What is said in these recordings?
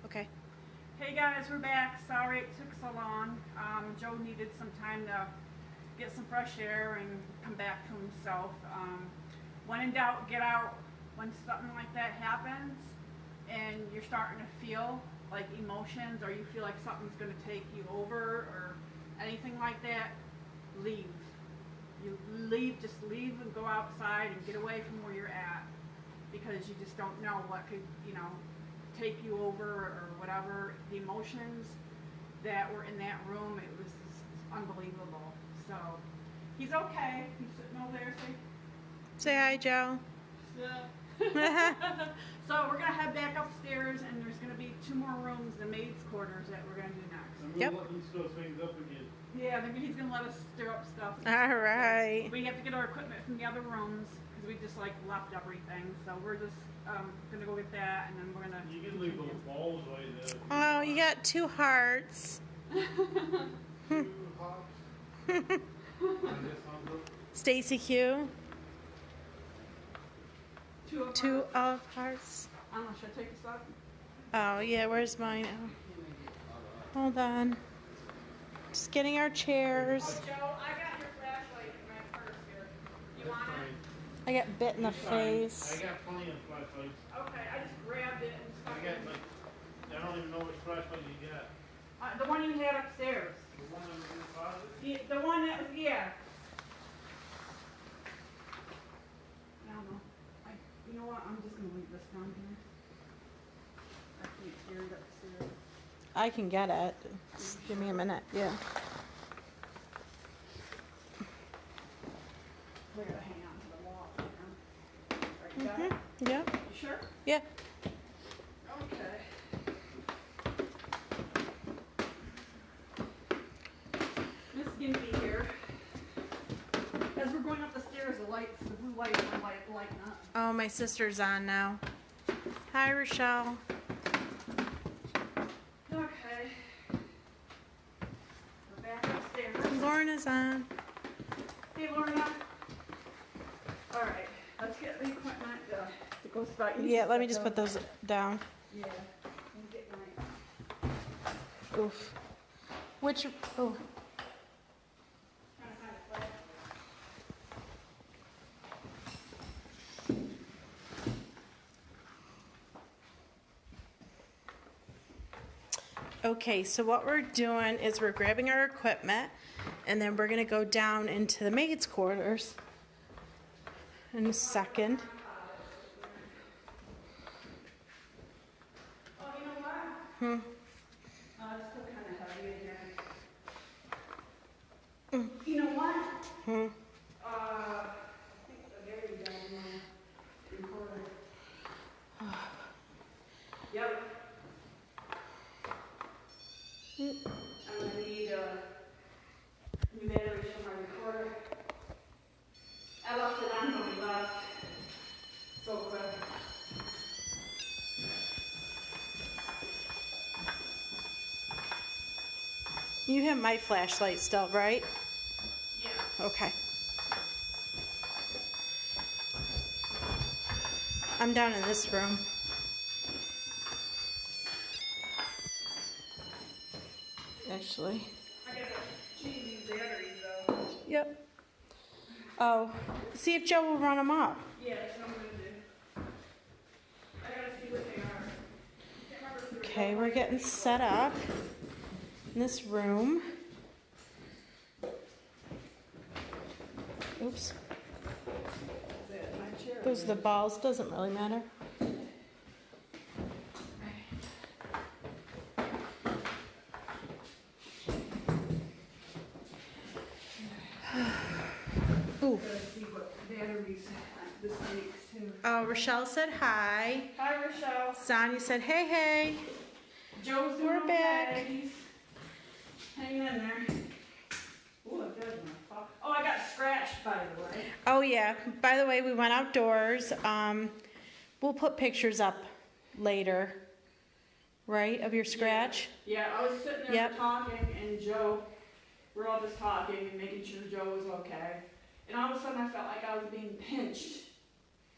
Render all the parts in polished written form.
Okay. Hey guys, we're back. Sorry it took so long. Joe needed some time to get some fresh air and come back to himself. When in doubt, get out. When something like that happens and you're starting to feel like emotions or you feel like something's going to take you over or anything like that, leave. You leave, just leave and go outside and get away from where you're at because you just don't know what could, take you over or whatever. The emotions that were in that room, it was just unbelievable. So he's okay. He's sitting over there. Say hi, Joe. Yeah. So we're gonna head back upstairs, and there's gonna be 2 more rooms, the maids' quarters, that we're gonna do next. I'm Yep. gonna let them stir things up again. Yeah, maybe he's gonna let us stir up stuff. All right. We have to get our equipment from the other rooms because we just left everything. So we're just gonna go get that, and then we're gonna. You can leave those balls right there. Oh, you got 2 hearts. 2 hops. And this one, Stacy Q. 2 of 2 ours. of hearts. I don't know. Should I take this up? Oh, yeah. Where's mine? Oh. Hold on. Just getting our chairs. Oh, Joe, I got your flashlight in my purse here. You want it? I got bit in the I face. got plenty of flashlights. Okay, I just grabbed it and stuck I it. got I don't even know which flashlight you got. The one you had upstairs. The one that was in the closet? The one that was, yeah. I don't know. You know what? I'm just going to leave this down here. I can't carry it upstairs. I can get it. Just give me a minute. Yeah. We're going to hang on to the wall. Right, you got it? Yeah. You sure? Yeah. Okay. Miss Gimpy here. As we're going up the stairs, the blue lights are lighting up. Oh, my sister's on now. Hi, Rochelle. Okay. We're back upstairs. Lorna's on. Hey, Lorna. All right. Let's get the equipment to go start. Yeah, let me just put those down. Yeah. Let me get my. Oof. Which, oh, Trying to find a flag. okay, so what we're doing is we're grabbing our equipment and then we're going to go down into the maid's quarters in a second. Oh, you know what? It's still kind of heavy in here. You know what? I think the very down there. Recorder. Yep. I'm gonna need a new batteries for my recorder. I left it on when we left. So quick. You have my flashlight still, right? Yeah. Okay. I'm down in this room. Actually. I gotta change these batteries though. Yep. Oh, see if Joe will run them up. Yeah, that's what I'm gonna do. I gotta see what they are. Can't remember if they're Okay, we're getting set up in this room. Oops. my chair. Those are the balls, doesn't really matter. Ooh. Gotta see what batteries this makes too. Oh, Rochelle said hi. Hi, Rochelle. Sonia said hey, hey. Joe's doing We're okay. back. He's hanging in there. Ooh, it feels like fuck. Oh, I got scratched, by the way. Oh yeah. By the way, we went outdoors. We'll put pictures up later, right, of your scratch? Yeah, I was sitting there Yep. talking, and Joe, we're all just talking and making sure Joe was okay. And all of a sudden, I felt like I was being pinched,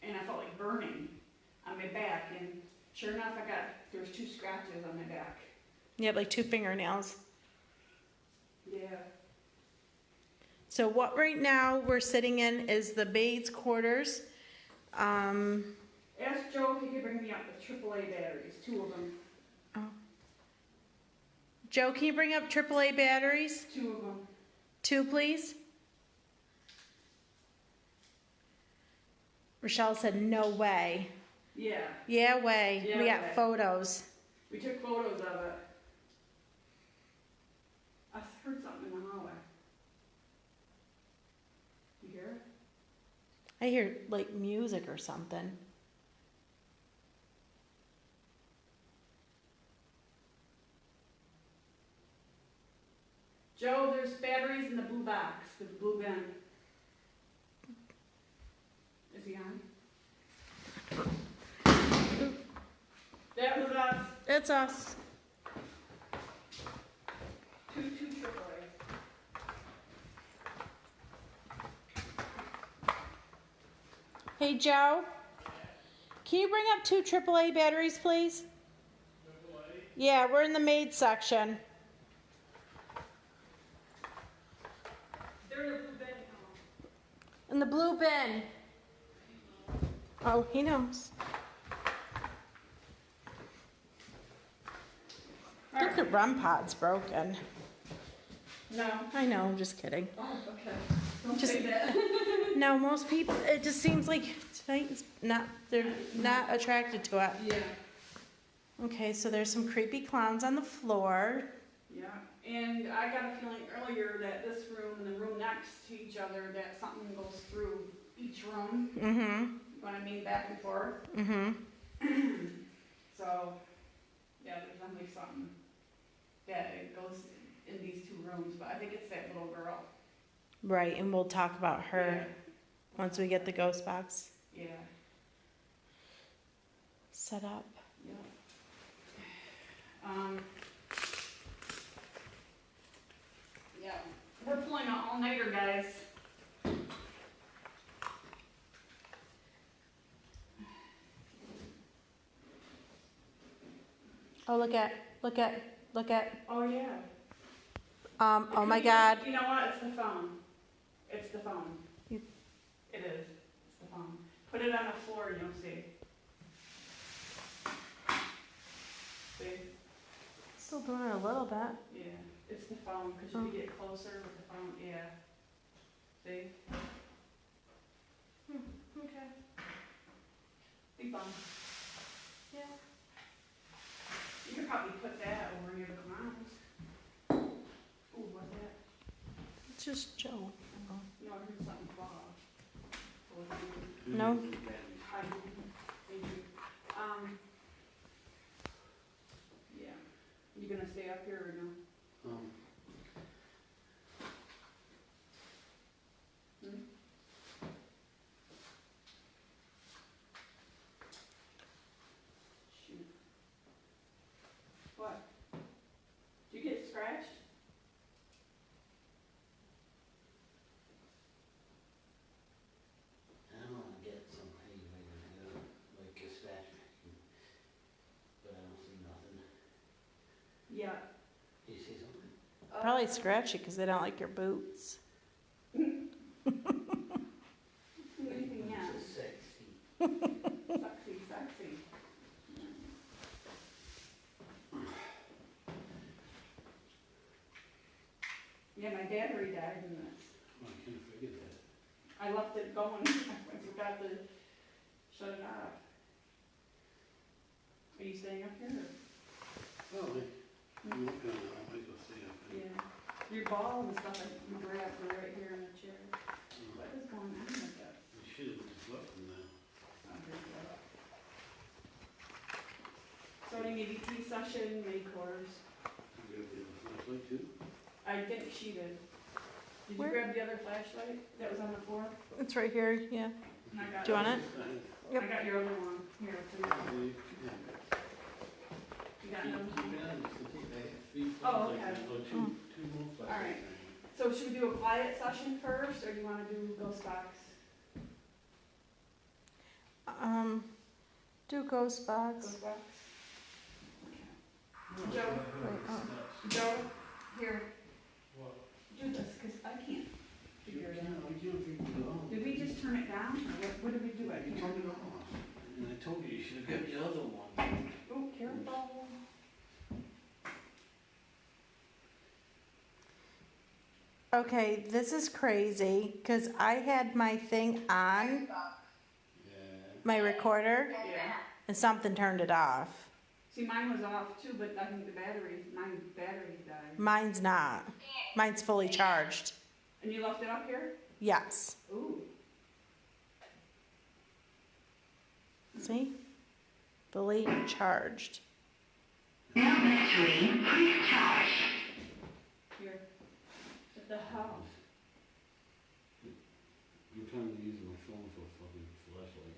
and I felt like burning on my back. And Sure enough, there's 2 scratches on my back. You have like 2 fingernails. Yeah. So what right now we're sitting in is the maids' quarters. Ask Joe if he could bring me up with AAA batteries, 2 of them. Joe, can you bring up AAA batteries? 2 of them. 2, please. Rochelle said, no way. Yeah. Yeah, way. Yeah, We got way. photos. We took photos of it. I heard something in the hallway. You hear it? I hear like music or something. Joe, there's batteries in the blue box, the blue bin. Is he on? That was us. It's us. 2 AAA. Hey, Joe. Can you bring up 2 AAA batteries, please? Yeah, we're in the maid section. They're in the blue bin. In the blue bin. Oh, he knows. Look at REM pod's broken. No. I know, I'm just kidding. Oh, okay. Don't Just- say that. No, most people, it just seems like tonight's not, they're not attracted to it. Yeah. Okay, so there's some creepy clowns on the floor. Yeah. And I got a feeling earlier that this room and the room next to each other, that something goes through each room. Mm-hmm. You know what I mean? Back and forth. Mm-hmm. So, yeah, there's definitely something that it goes in these 2 rooms, but I think it's that little girl. Right, and we'll talk about her once we get the ghost box Yeah. set up. Yeah. Yeah. We're pulling an all-nighter, guys. Oh, look at. Oh, yeah. Oh my God. You know what? It's the phone. It's the phone. You- It is. It's the phone. Put it on the floor and you'll see. See? Still doing it a little bit. Yeah. It's the phone, because you can get closer with the phone. Yeah. See? Okay. Be fun. Yeah. You could probably put that over near the clowns. Ooh, what's that? It's just Joe. No, I heard something fall. No? I do. Thank you. Yeah. You gonna stay up here or no? Hmm? Shoot. What? Did you get scratched? I don't wanna get some haymaker, like a statue, but I don't see nothing. Yeah. Do you see something? Probably scratchy because they don't like your boots. Yeah. It's sexy. Sexy, sexy. Yeah, my battery died in this. Oh, I can't figure that. I left it going. I forgot to shut it off. Are you staying up here? Well, I'm looking at it, I might as well stay up there. Yeah. Your ball and stuff you grabbed were right here in the chair. What is going on with that? I should have just left them there. Oh, there you go. Starting a DT session, May course. You got the other flashlight too? I think she did. Did Where? you grab the other flashlight that was on the floor? It's right here, yeah. And I got Do you want it? I got your other one. Here, it's in there. Yeah. You got another one? I have 3 Oh, flashlights, okay. or two more flashlights. Alright. So should we do a quiet session first, or do you wanna do ghost box? Do ghost box. Ghost box. No, Joe? I Wait, oh. steps. Joe, here, What? do this, cause I can't You figure it can't, out. I can't figure it out. Did we just turn it down, or what did we do? You turned it off. And I told you, you should have got the other one. Oh, careful. Okay, this is crazy because I had my thing on, Yeah. my recorder, Yeah. and something turned it off. See, mine was off too, but I think my battery died. Mine's not. Mine's fully charged. And you left it up here? Yes. Ooh. See? Fully charged. Now battery, please charge. Here. At the house. I'm trying to use my phone for a fucking flashlight.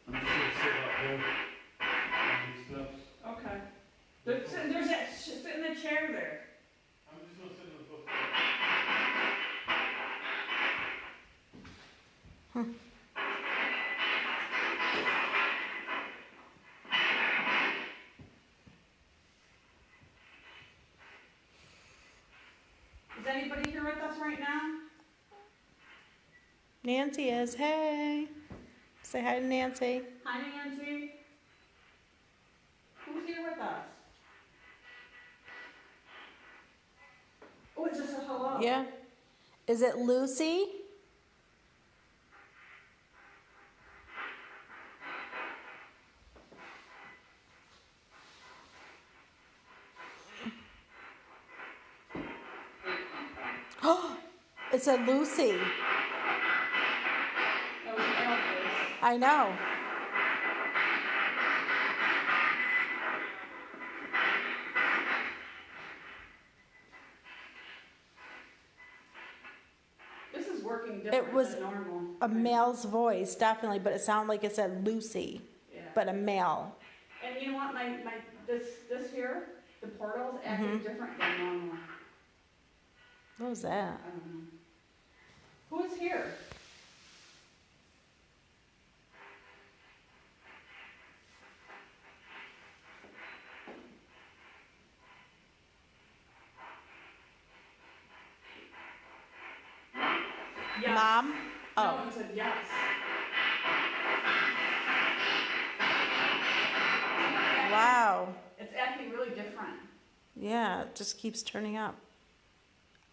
I'm just gonna sit up here on these steps. Okay. There's that, sit in the chair there. I'm just gonna sit in the book. Is anybody here with us right now? Nancy is. Hey. Say hi to Nancy. Hi, Nancy. Who's here with us? Oh, it's just a hello. Yeah. Is it Lucy? Oh, it said Lucy. That was Elvis. I know. This is working different was than normal. A male's voice, definitely, but it sounded like it said Lucy, Yeah. but a male. And you know what? This here, the portal's acting different than normal. What was that? I don't know. Who is here? Yes. Mom? No Oh, one said yes. wow. It's acting really different. Yeah, it just keeps turning up.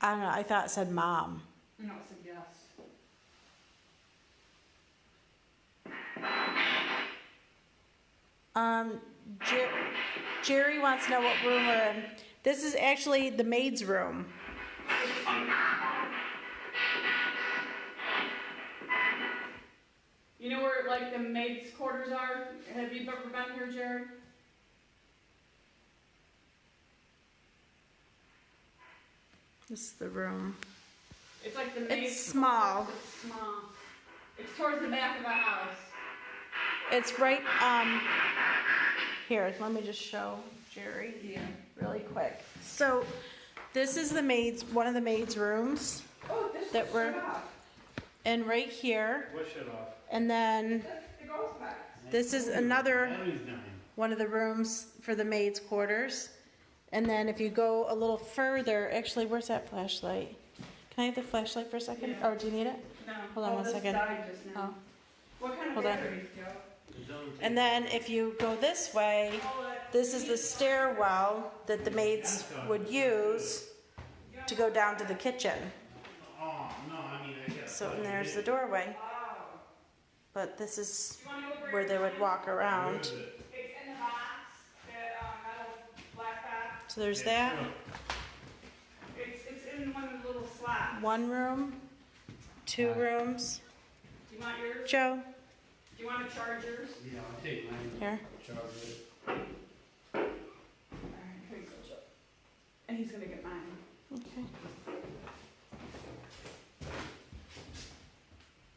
I don't know. I thought it said mom. No, it said yes. Um, Jerry wants to know what room we're in. This is actually the maid's room. You know where like the maids' quarters are? Have you ever been here, Jerry? This is the room. It's like the maids' It's small. quarters. It's small. It's towards the back of the house. It's right, here, let me just show Jerry really quick. So, this is the maid's, one of the maid's rooms, Oh, this That is we're- shut off. and right here, What shut off? and then It goes back. this is another Battery's dying. one of the rooms for the maid's quarters. And then if you go a little further, actually, where's that flashlight? Can I have the flashlight for a second? Yeah. Or do you need it? No. Hold on oh, one this second. died just now. Oh. What kind of Hold on. batteries, Joe? It doesn't take- And then if you go this way, this is the stairwell that the maids would use to go down to the kitchen. Oh, no, I mean, I guess. So, and there's the doorway. Oh. But this is You wanna go over where here? they would walk around. It's in the box, that metal black box. So there's that. It's in one of the little slots. One room, two rooms. Do you want yours? Joe, Do you want to charge yours? Yeah, I'll take mine. here. Charge it. Alright, here you go, Joe. And he's gonna get mine. Okay.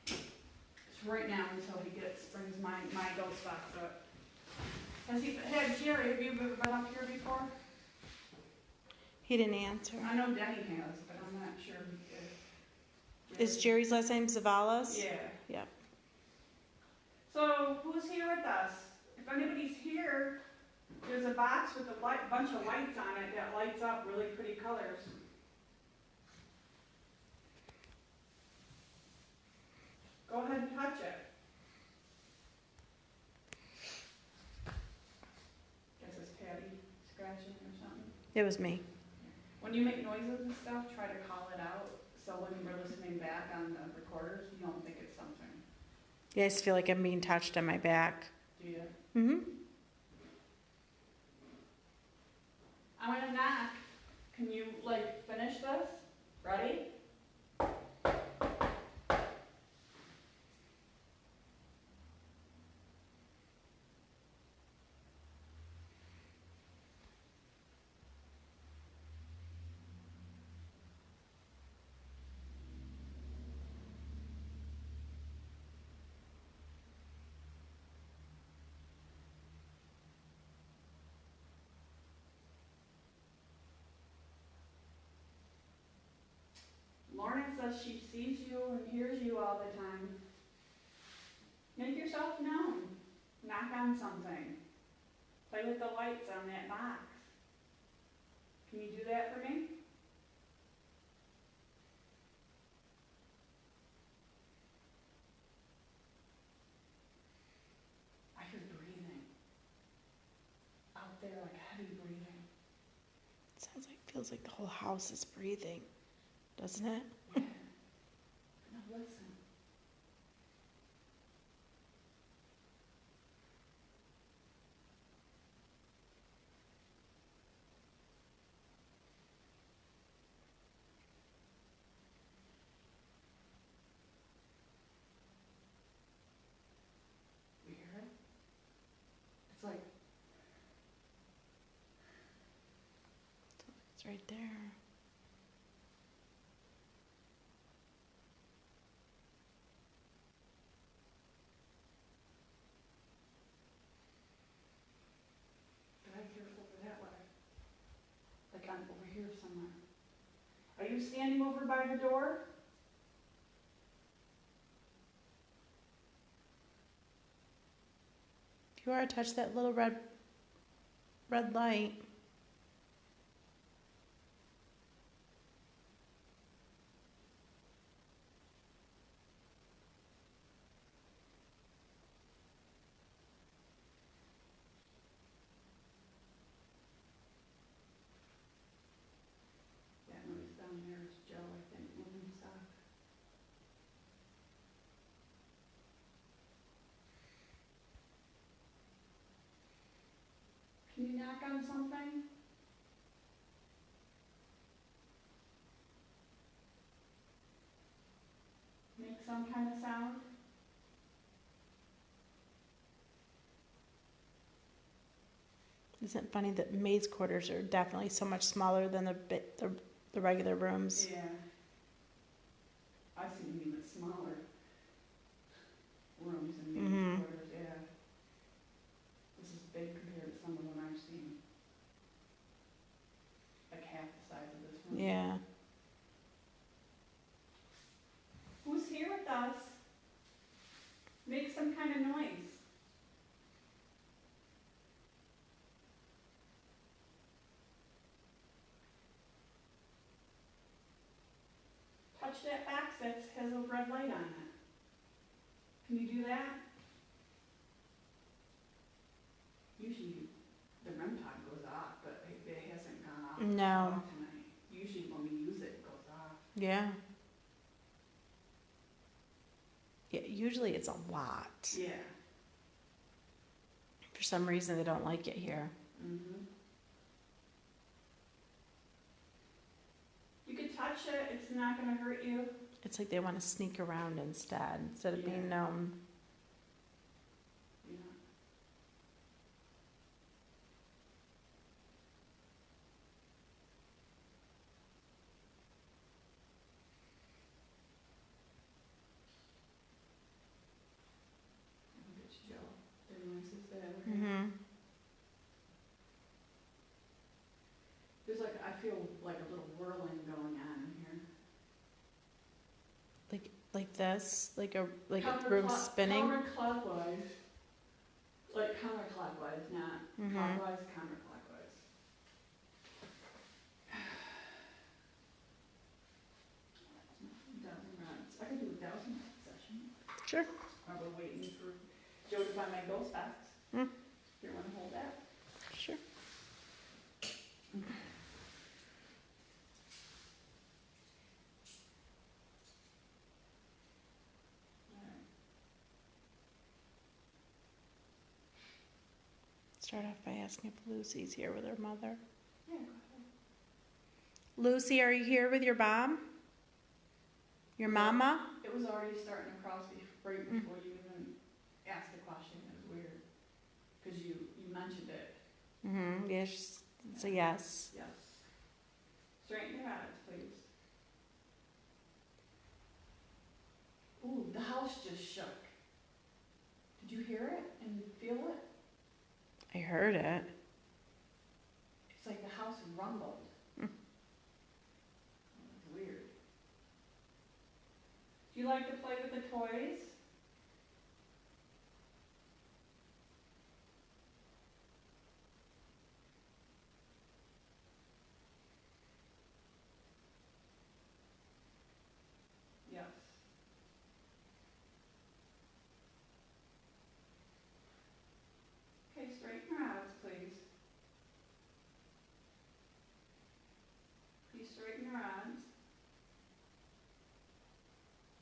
It's right now until he brings my ghost box up. Jerry, have you ever been up here before? He didn't answer. I know Denny has, but I'm not sure he did. Is Jerry's last name Zavalas? Yeah. Yep. So who's here with us? If anybody's here, there's a box with a bunch of lights on it that lights up really pretty colors. Go ahead and touch it. Guess it's Patty scratching or something. It was me. When you make noises and stuff, try to call it out, so when we're listening back on the recorders, you don't think it's something. Yeah, I just feel like I'm being touched on my back. Do you? Mm-hmm. I'm gonna knock. Can you, finish this? Ready? Lorna says she sees you and hears you all the time. Make yourself known. Knock on something. Play with the lights on that box. Can you do that for me? I hear breathing. Out there, like heavy breathing. Sounds like, feels like the whole house is breathing, doesn't it? Yeah. Now listen. You hear it? It's like, It's right there. did I hear it over that way? Like I'm over here somewhere. Are you standing over by the door? You are, touch that little red light. That noise down there is Joe, I think, moving stuff. Can you knock on something? Make some kind of sound? Isn't it funny that maids' quarters are definitely so much smaller than the regular rooms? Yeah. I've seen even smaller rooms in these Mhm. quarters, yeah. This is big compared to some of them I've seen. Like half the size of this room. Yeah. Who's here with us? Make some kind of noise. Touch that box that has a red light on it. Can you do that? Usually the REM pod goes off, but it hasn't gone off No. at all tonight. Usually when we use it, it goes off. Yeah. Yeah, usually it's a lot. Yeah. For some reason, they don't like it here. Mm-hmm. You could touch it, it's not gonna hurt you. It's like they want to sneak around instead of being Yeah. known. Yeah. I think it's Joe. The noises that I would hear. Mm-hmm. There's I feel like a little whirling going on in here. Like this. this, like a room spinning. Counterclockwise. Like counterclockwise, not clockwise, counterclockwise. Dozen rounds. I could do a 1,000 session. Sure. While we're waiting for Joe to find my ghost box. Mm. You want to hold that? Sure. Start off by asking if Lucy's here with her mother. Yeah, go ahead. Lucy, are you here with your mom? Your mama? It was already starting to cross right before you even asked the question. It was weird. Because you mentioned it. Mm-hmm. Yes. It's a yes. Yes. Straighten your eyes, please. Ooh, the house just shook. Did you hear it and feel it? I heard it. It's like the house rumbled. Hmm. It's weird. Do you like to play with the toys? Yes. Okay, straighten your eyes, please. Please straighten your eyes.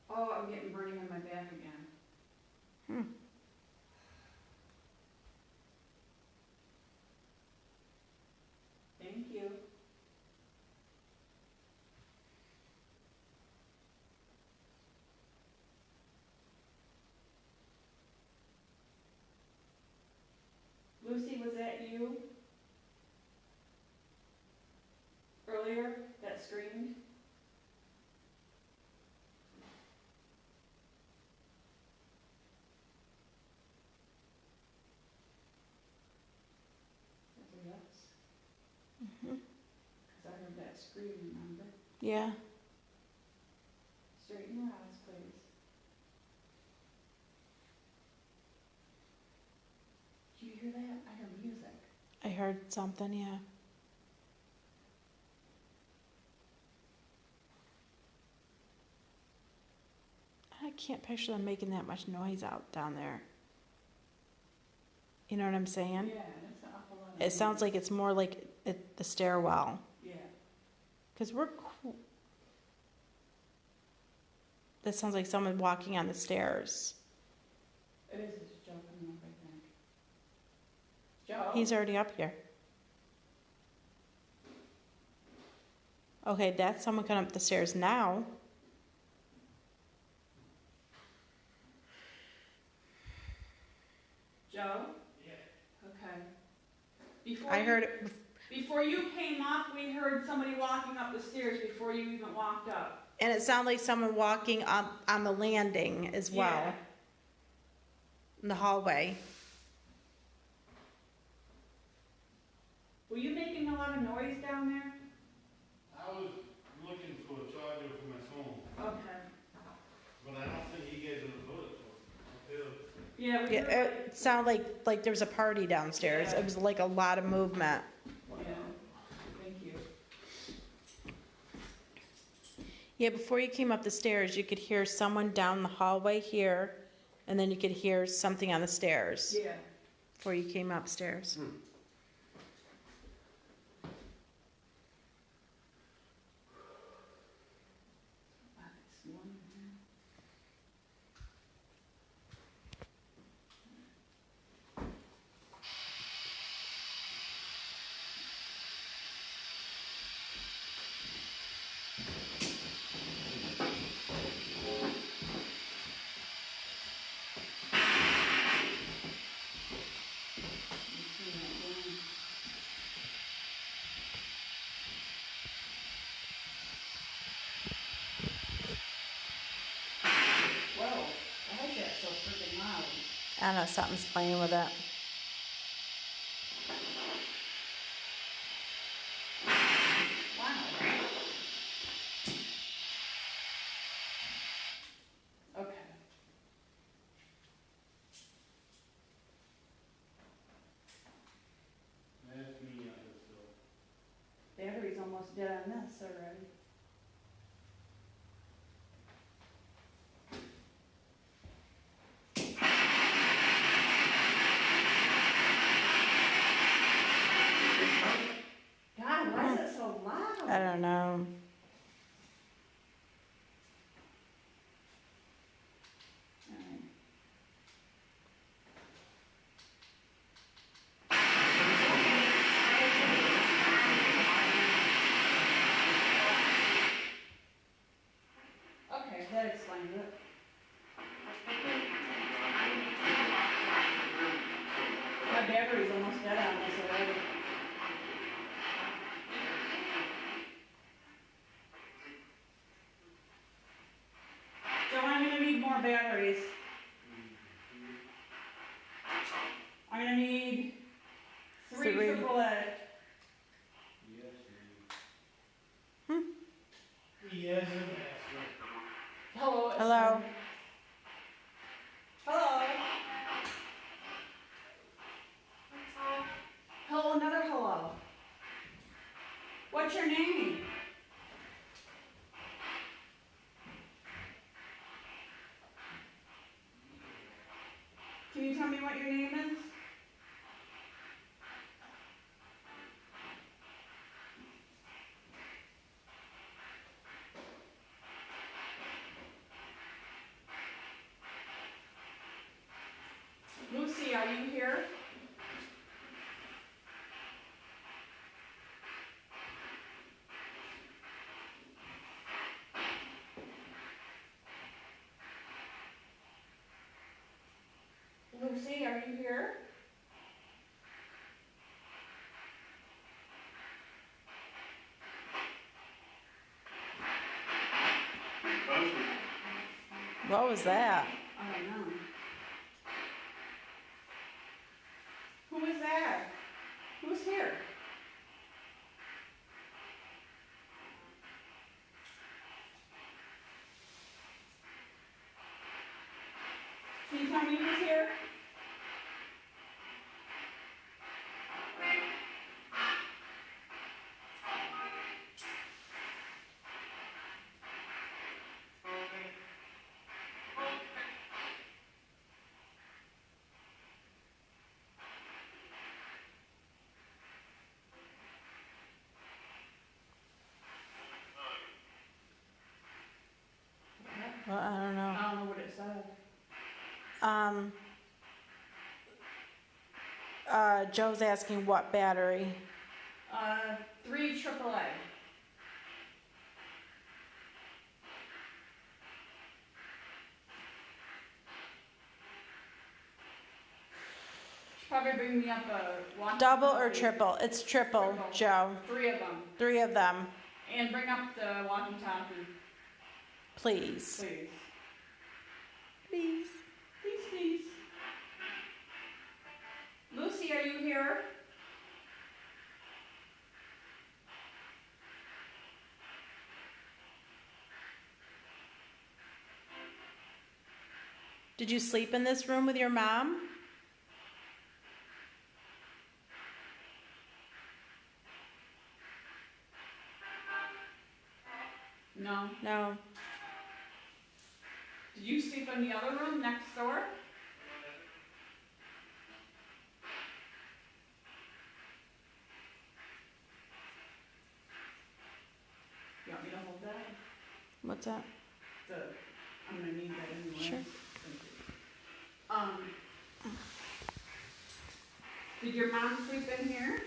Oh, I'm getting burning on my back again. Hmm. Thank you. Lucy, was that you? Earlier, that screamed? That's a yes. Mm-hmm. Because I heard that scream, remember? Yeah. Straighten your eyes, please. Do you hear that? I hear music. I heard something, yeah. I can't picture them making that much noise out down there. You know what I'm saying? Yeah, that's an awful lot. It sounds like it's more like the stairwell. Yeah. Because that sounds like someone walking on the stairs. It is just Joe coming up, I think. Joe? He's already up here. Okay, that's someone coming up the stairs now. Joe? Yeah. Okay. I heard it. Before you came up, we heard somebody walking up the stairs before you even walked up. And it sounded like someone walking up on the landing as well. Yeah. In the hallway. Were you making a lot of noise down there? I was looking for a charger for my phone, Okay. but I don't think he gave it a bullet for it. Yeah, we Yeah, heard it sounded like there was a party downstairs. Yeah. It was like a lot of movement. Yeah. Thank you. Yeah, before you came up the stairs, you could hear someone down the hallway here, and then you could hear something on the stairs Yeah. before you came upstairs. Wow, it's one here. Whoa, why is that so freaking loud? I don't know, something's playing with it. Wow. Okay. almost dead on this already. God, why is it so loud? I don't know. Alright. Okay, that explains it. My battery's almost dead on this already. So I'm gonna need more batteries. I'm gonna need three Three. AAA. Yes, master. Hello. it's Hello. on. Hello. Hello, another hello. What's your name? Can you tell me what your name is? Lucy, are you here? Lucy, are you here? What was that? I don't know. Who is that? Who's here? Can you tell me who's here? Well, I don't know. I don't know what it said. Joe's asking what battery. 3 AAA. Should probably bring me up a walkie-talkie. Double or triple? It's triple, Triple. Joe. 3 of them. 3 of them, And bring up the walkie-talkie, please. please. Please. Please, please. Lucy, are you here? Did you sleep in this room with your mom? No. No. Did you sleep in the other room next door? You want me to hold that? What's that? I'm gonna need that anyway. Sure. Thank you. Did your mom sleep in here?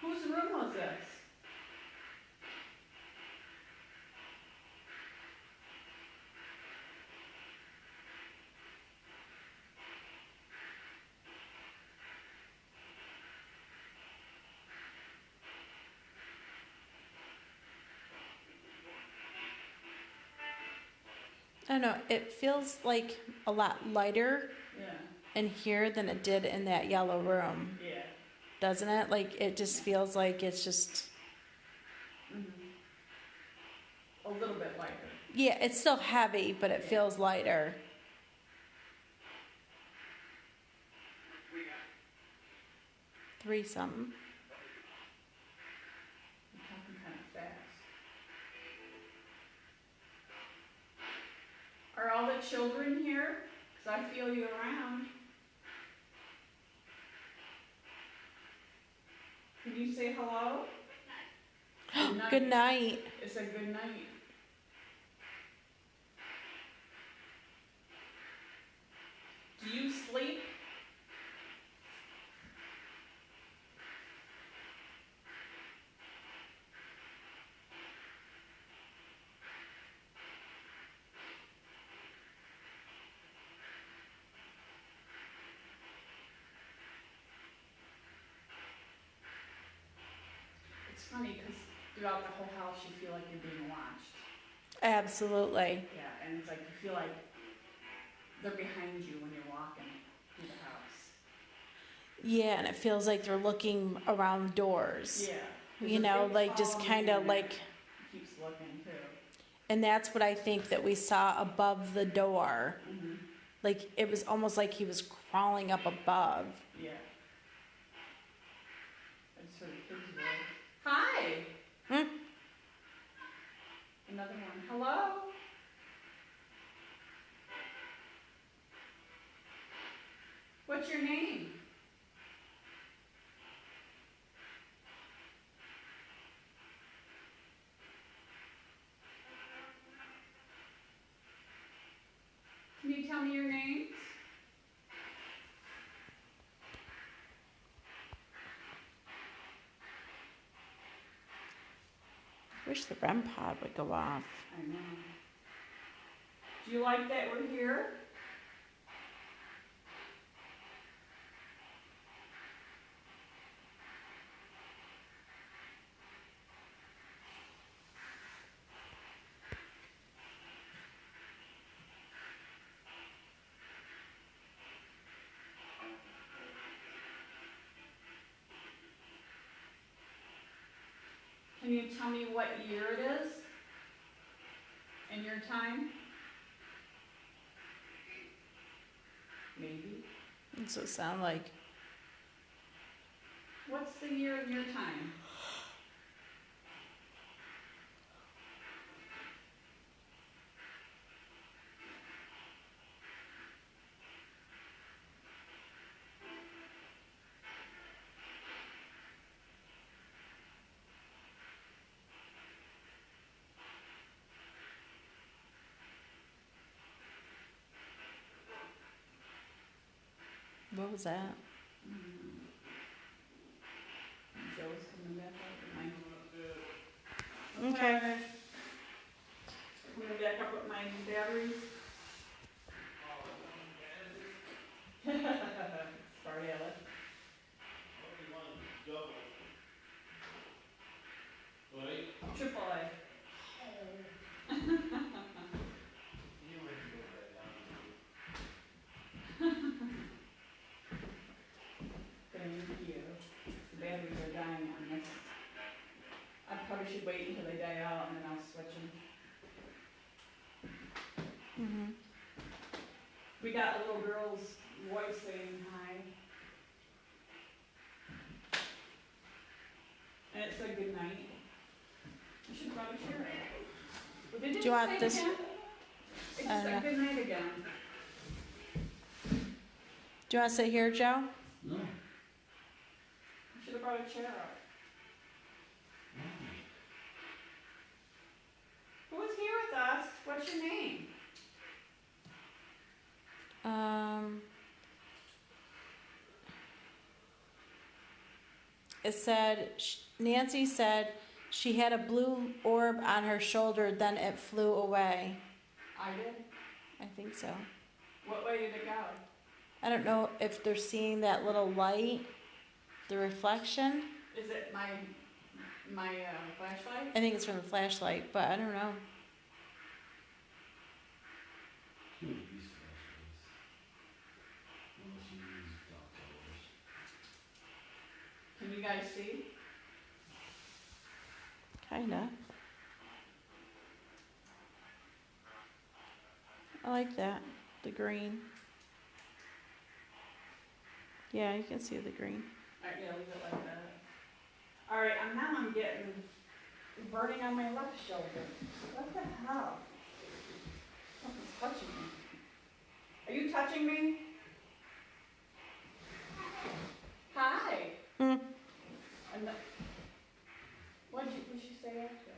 Whose room was this? I don't know. It feels like a lot lighter Yeah. in here than it did in that yellow room, Yeah. doesn't it? Like, it just feels like it's just. Mm-hmm. a little bit lighter. Yeah, it's still heavy, but it feels lighter. Three something. I'm talking kind of fast. Are all the children here? Because I feel you around. Can you say hello? Good night. It's a good night. Do you sleep? It's funny because throughout the whole house you feel like you're being watched. Absolutely. Yeah, and it's like you feel like they're behind you when you're walking through the house. Yeah, and it feels like they're looking around doors. Yeah. You know, like just kind of like, Keeps looking too. and that's what I think that we saw above the door. Mm-hmm. Like it was almost like he was crawling up above. Yeah. I just heard a kid's voice. Hi! Hmm? Another one. Hello? What's your name? Can you tell me your names? Wish the REM pod would go off. I know. Do you like that we're here? Can you tell me what year it is? In your time? Maybe. That's what it sound like. What's the year of your time? What was that? Joe's coming back up with my. Okay. Coming back up with my batteries. Sorry, Alex. Triple A. Thank you. The batteries are dying on this. I probably should wait until they die out and then I'll switch them. Mhm. We got a little girl's voice saying hi. And it said good night. You should probably share it. Well, did it Do you want say this? again? It I don't said know. good night again. Do you want to sit here, Joe? No. You should have brought a chair out. Who is here with us? What's your name? It said, Nancy said she had a blue orb on her shoulder, then it flew away. I did. I think so. What way did it go? I don't know if they're seeing that little light, the reflection. Is it my flashlight? I think it's from the flashlight, but I don't know. She would use flashlights. Unless you use dark colors. Can you guys see? Kinda. I like that, the green. Yeah, you can see the green. Alright, yeah, leave it like that. Alright, now I'm getting burning on my left shoulder. What the hell? Something's touching me. Are you touching me? Hi. Hmm. And the, what'd she say after?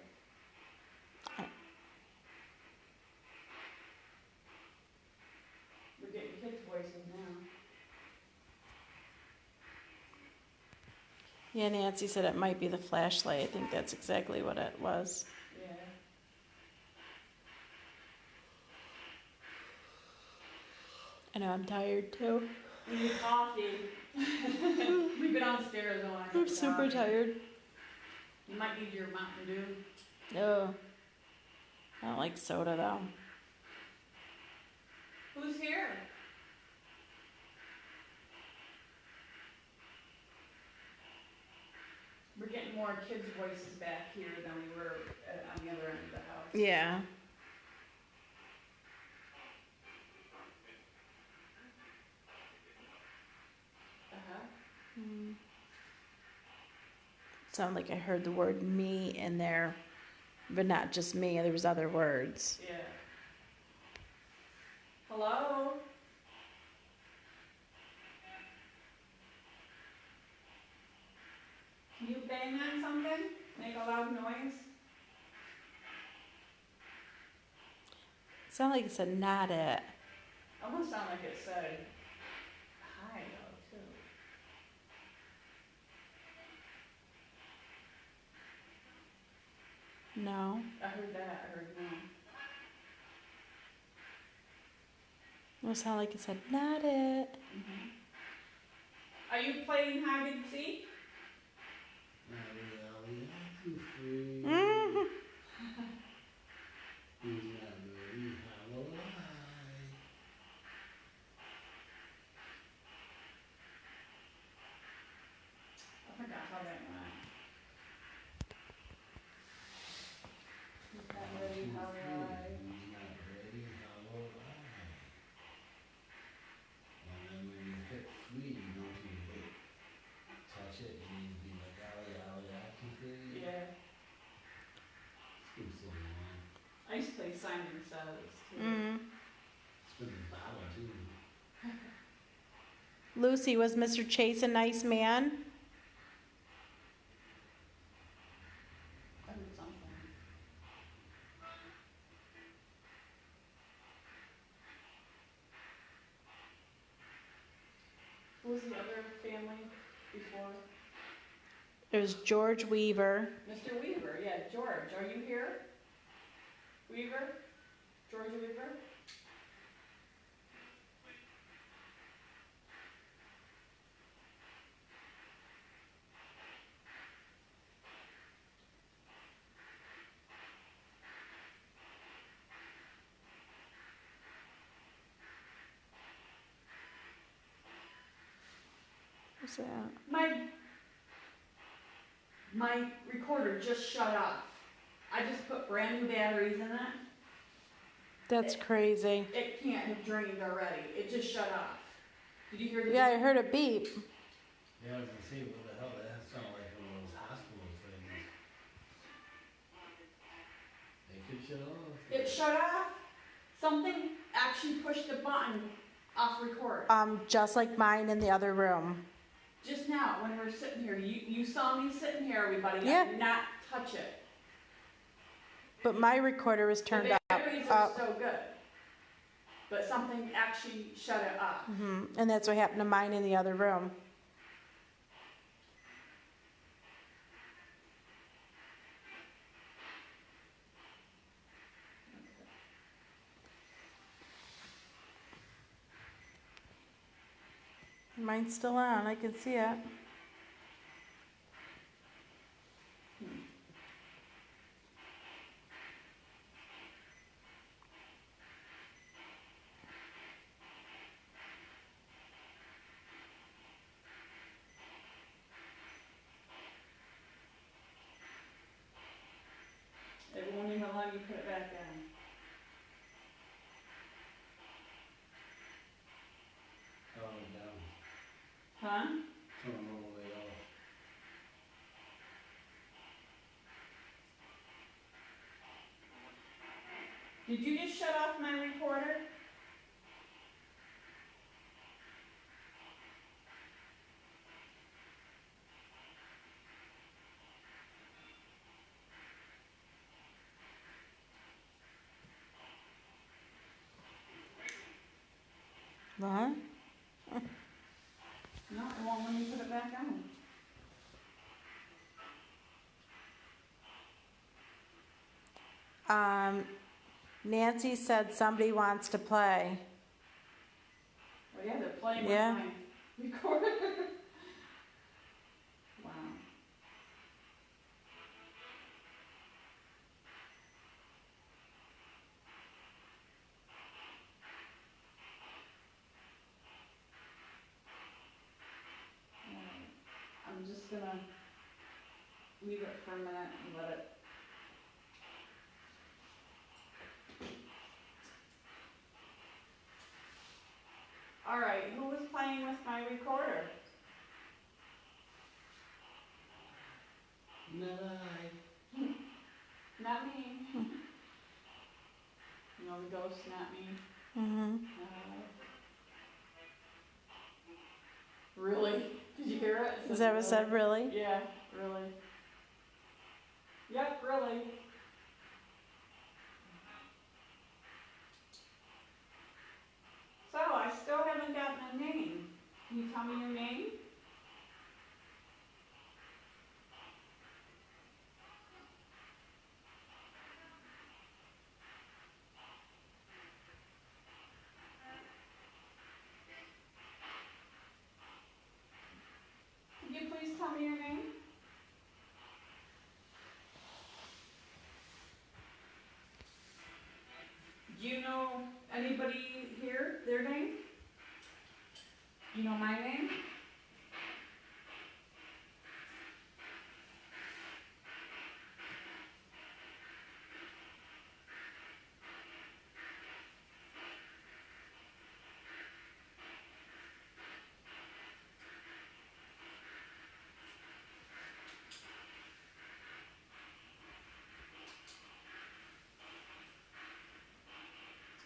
We're getting kids' voices now. Yeah, Nancy said it might be the flashlight. I think that's exactly what it was. Yeah. I know, I'm tired too. We need coffee. We've been downstairs all night. I'm super tired. You might need your Mountain Dew. No. I don't like soda though. Who's here? We're getting more kids' voices back here than we were on the other end of the house. Yeah. Uh-huh. Sound like I heard the word me in there, but not just me. There was other words. Yeah. Hello? Can you bang on something? Make a loud noise? Sound like it said not it. Almost sound like it said hi though, too. No. I heard that, I heard no. It sound like it said not it. Mm-hmm. Are you playing hide and seek? Mhm. I forgot how that went. He's not ready, how do I? Yeah. I used to play Simon Says too. Mm. It's been a battle too. Lucy, was Mr. Chase a nice man? I heard something. Who was the other family before? It was George Weaver. Mr. Weaver, yeah, George, are you here? Weaver? George Weaver? What's that? My recorder just shut off. I just put brand new batteries in it. That's crazy. It can't have drained already. It just shut off. Did you hear the Yeah, I heard a beep. Yeah, I was gonna say, what the hell, that sounded like one of those hospital things. They could shut off. It shut off. Something actually pushed the button off record. Just like mine in the other room. Just now, when we were sitting here, you saw me sitting here, everybody. Yeah. I did not touch it. But my recorder was turned The up. batteries are still good. But something actually shut it off. And that's what happened to mine in the other room. Mine's still on. I can see it. It won't even let you put it back in. Did you just shut off my recorder? What? No, it won't let me put it back on. Nancy said somebody wants to play. Oh yeah, they're playing Yeah. with my recorder. Wow. Alright, I'm just gonna leave it for a minute and let it. Alright, who was playing with my recorder? Not I. Not me. You know the ghost, not me. Mm-hmm. Really? Did you hear it? Is that what it said, really? Yeah, really. Yep, really. So, I still haven't gotten a name. Can you tell me your name? Could you please tell me your name? Do you know anybody here, their name? Do you know my name?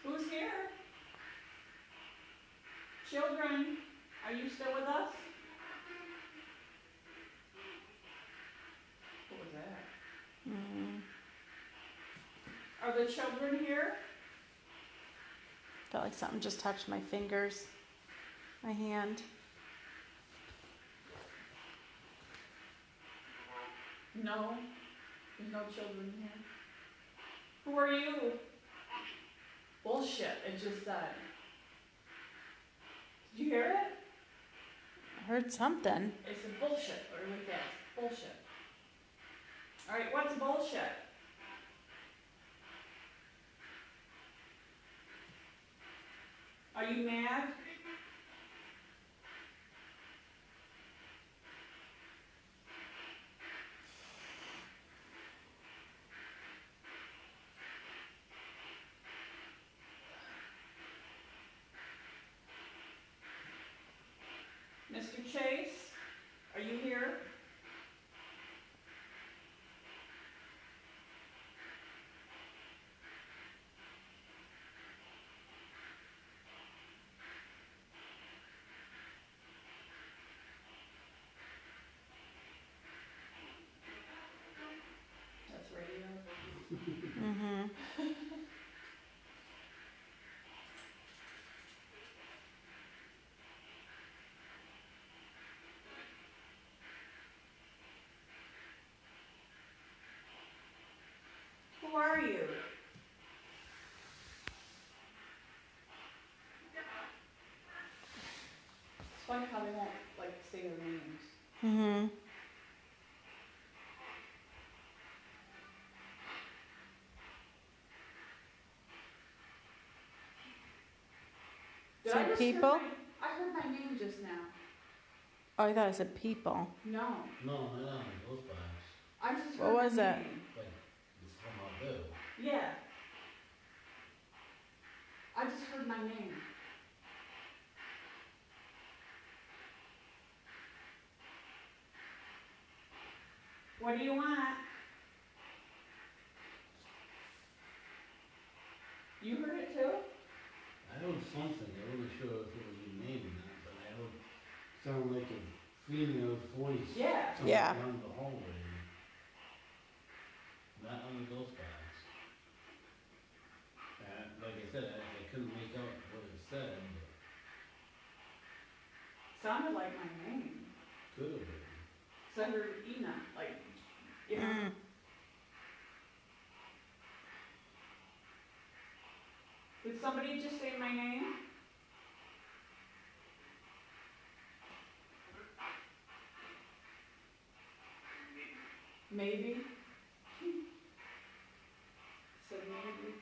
Who's here? Children, are you still with us? What was that? Mm. Are the children here? Felt like something just touched my fingers, my hand. No, there's no children here. Who are you? Bullshit, it just said. Did you hear it? I heard something. It said bullshit, or like that. Bullshit. Alright, what's bullshit? Are you mad? Mr. Chase, are you here? That's radio. Mm-hmm. Who are you? It's funny how they won't like say their names. Mm-hmm. Did Some I just people? I heard my name just now. Oh, I thought it said people. No, No, not on those box. I just What heard was my that? name. Like, it's from our bill. Yeah. I just heard my name. What do you want? Sound like a female voice. Yeah. coming Yeah. Down the hallway. Not under those guys. Like I said, I couldn't make out what it said, but Sounded like my name. could have been. Senator Ena, like, you know. Mm. Did somebody just say my name? Maybe. Said maybe.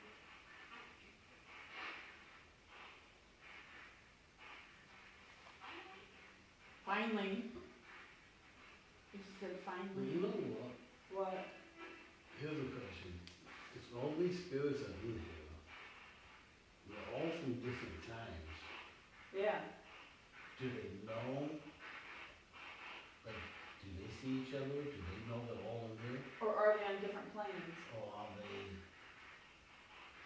Finally. You said Well, you finally. know what? What? Here's a question. If all these spirits are in here, they're all from different times. Yeah. Do they know? Like, do they see each other? Do they know they're all in here? Or are they on different planes? Or are they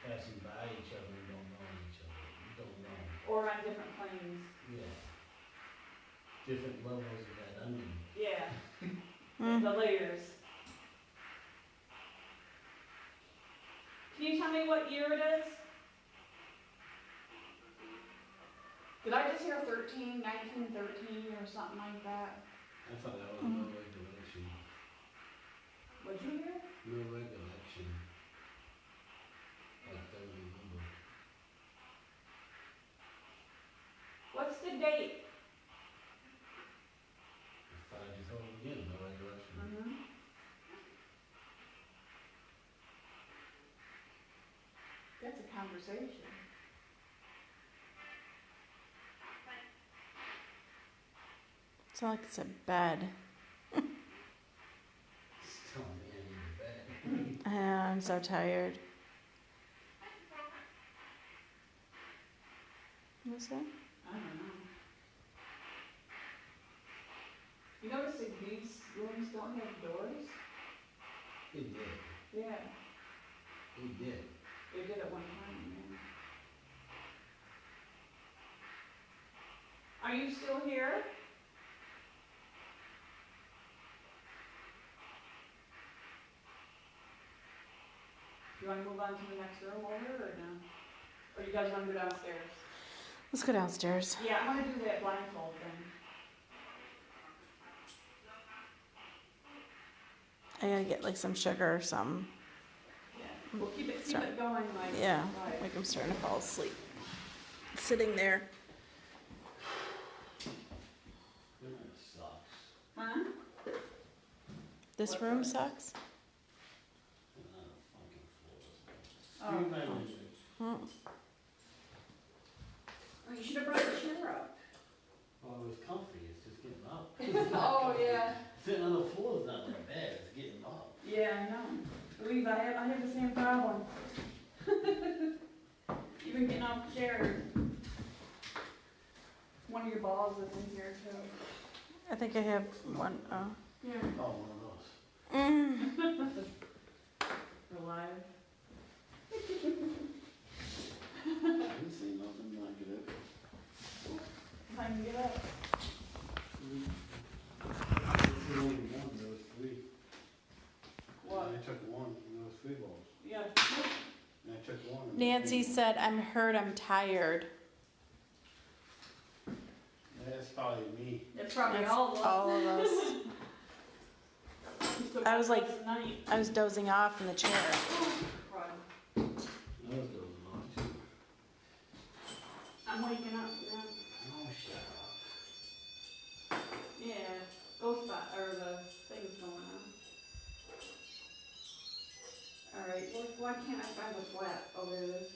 passing by each other and don't know each other? You don't know. Or on different planes? Yeah. Different levels of that onion. Yeah. Mm. The layers. Can you tell me what year it is? Did I just hear 1913 or something like that? I thought that was no recollection. What'd you hear? No recollection. Like, don't remember. What's the date? I thought I just told him again, no recollection. Mm-hmm. That's a conversation. It's not like it's a bed. Just telling me I need a bed. I'm so tired. What's that? I don't know. You notice that these rooms don't have doors? He did. Yeah, He did. they did at one time, yeah. Are you still here? Do you wanna move on to the next room over, or no? Or you guys wanna go downstairs? Let's go downstairs. Yeah, I wanna do that blindfold thing. I gotta get like some sugar or something. Yeah, we'll keep it Start- going like. Yeah, right. like I'm starting to fall asleep. Sitting there. That sucks. Huh? This What's room that? sucks. Oh, Screw my oh. windows. Hmm. Oh, you should have brought the chair up. Well, it was comfy, it's just getting up. Oh, yeah. Sitting on the floor is not that bad, it's getting up. Yeah, I know. Believe I have the same problem. Even getting off the chair. One of your balls is in here too. I think I have one. Yeah. Oh, one of those. We're live. I didn't see nothing like it. Time to get up. This is only one, there was three. What? And I took one, and there was three balls. Yeah. And I took one. and- Nancy said, "I'm hurt. I'm tired." That's probably me. It's probably That's all of us. all of us. You still I was got like- last night. I was dozing off in the chair. Right. I was dozing off too. I'm waking up, yeah. Oh, shut up. Yeah, ghost spot, or the thing's going on. Alright, why can't I find the flat? Oh, there it is.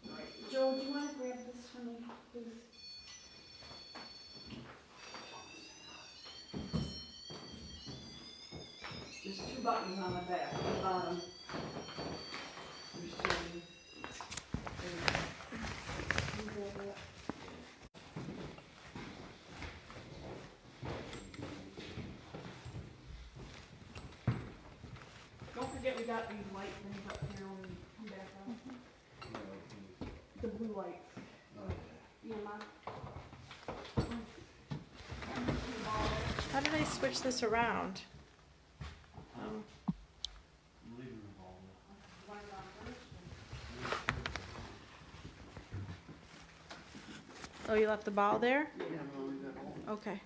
Alright, Joe, do you wanna grab this for me, please? There's two buttons on the back, on the bottom. There's two. There you go. Can you grab that? Don't forget we got these light things up here when we come back out. The blue lights. Yeah, Mom. How did I switch this around? Oh. I'm leaving the ball Oh, you left the ball there? Yeah. Okay.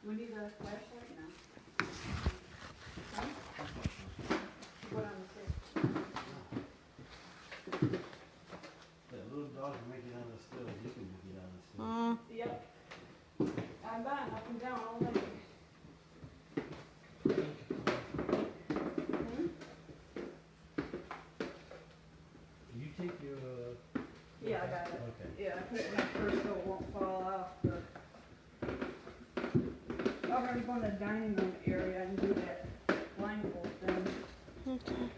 We need a flashlight now. Huh? What on the table? That little dog can make it on the stairs, you can make it on the stairs. Yep. I've been up and down all day. You take your, Yeah, I got it. okay. Yeah, I put it in my purse so it won't fall off. I'm gonna go in the dining room area and do that blindfold thing. Okay.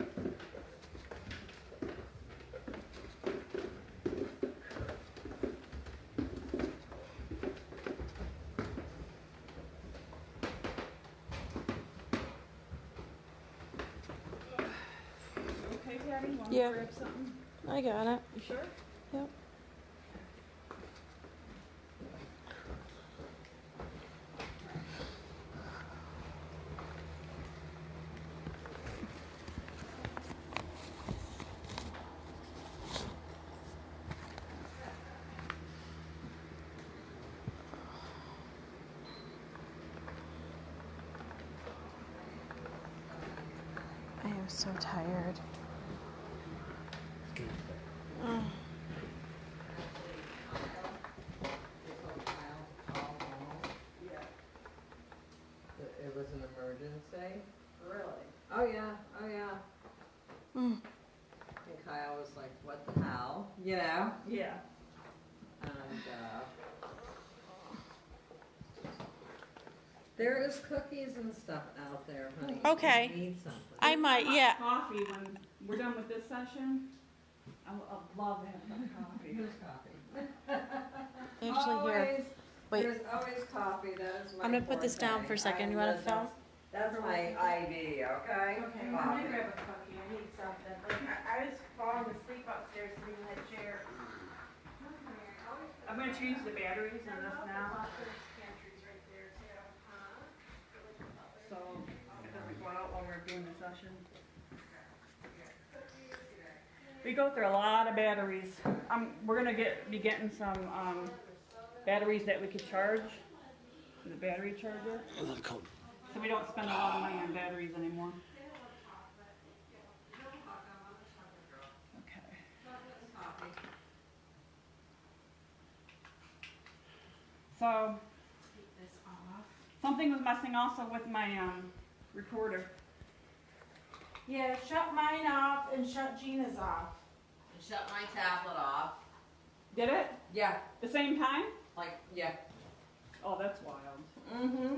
Okay, Patty, you want Yeah. to grab something? I got it. You sure? Yep. I am so tired. Ugh. It was an emergency. Really? Oh yeah, oh yeah. Mm. And Kyle was like, "What the hell?" You know. Yeah. And there is cookies and stuff out there, honey. Okay. You need something. I might, yeah. Coffee when we're done with this session. I'll love to have some coffee. Here's coffee. Actually, here. Always. Wait. There's always coffee. That is my I'm gonna put this down forte. for a second. You I- want a phone? That's my IV, okay? Okay, I'm gonna Coffee. grab a cookie. I need something. I was falling asleep upstairs sitting in that chair. I'm gonna change the batteries in this now. So it doesn't go out while we're doing the session. We go through a lot of batteries. We're gonna be getting some batteries that we could charge. The battery charger. So we don't spend a lot of money on batteries anymore. Okay. So, something was messing also with my recorder. Yeah, shut mine off and shut Gina's off. Shut my tablet off. Did it? Yeah, The same time? like, yeah. Oh, that's wild. Mm-hmm.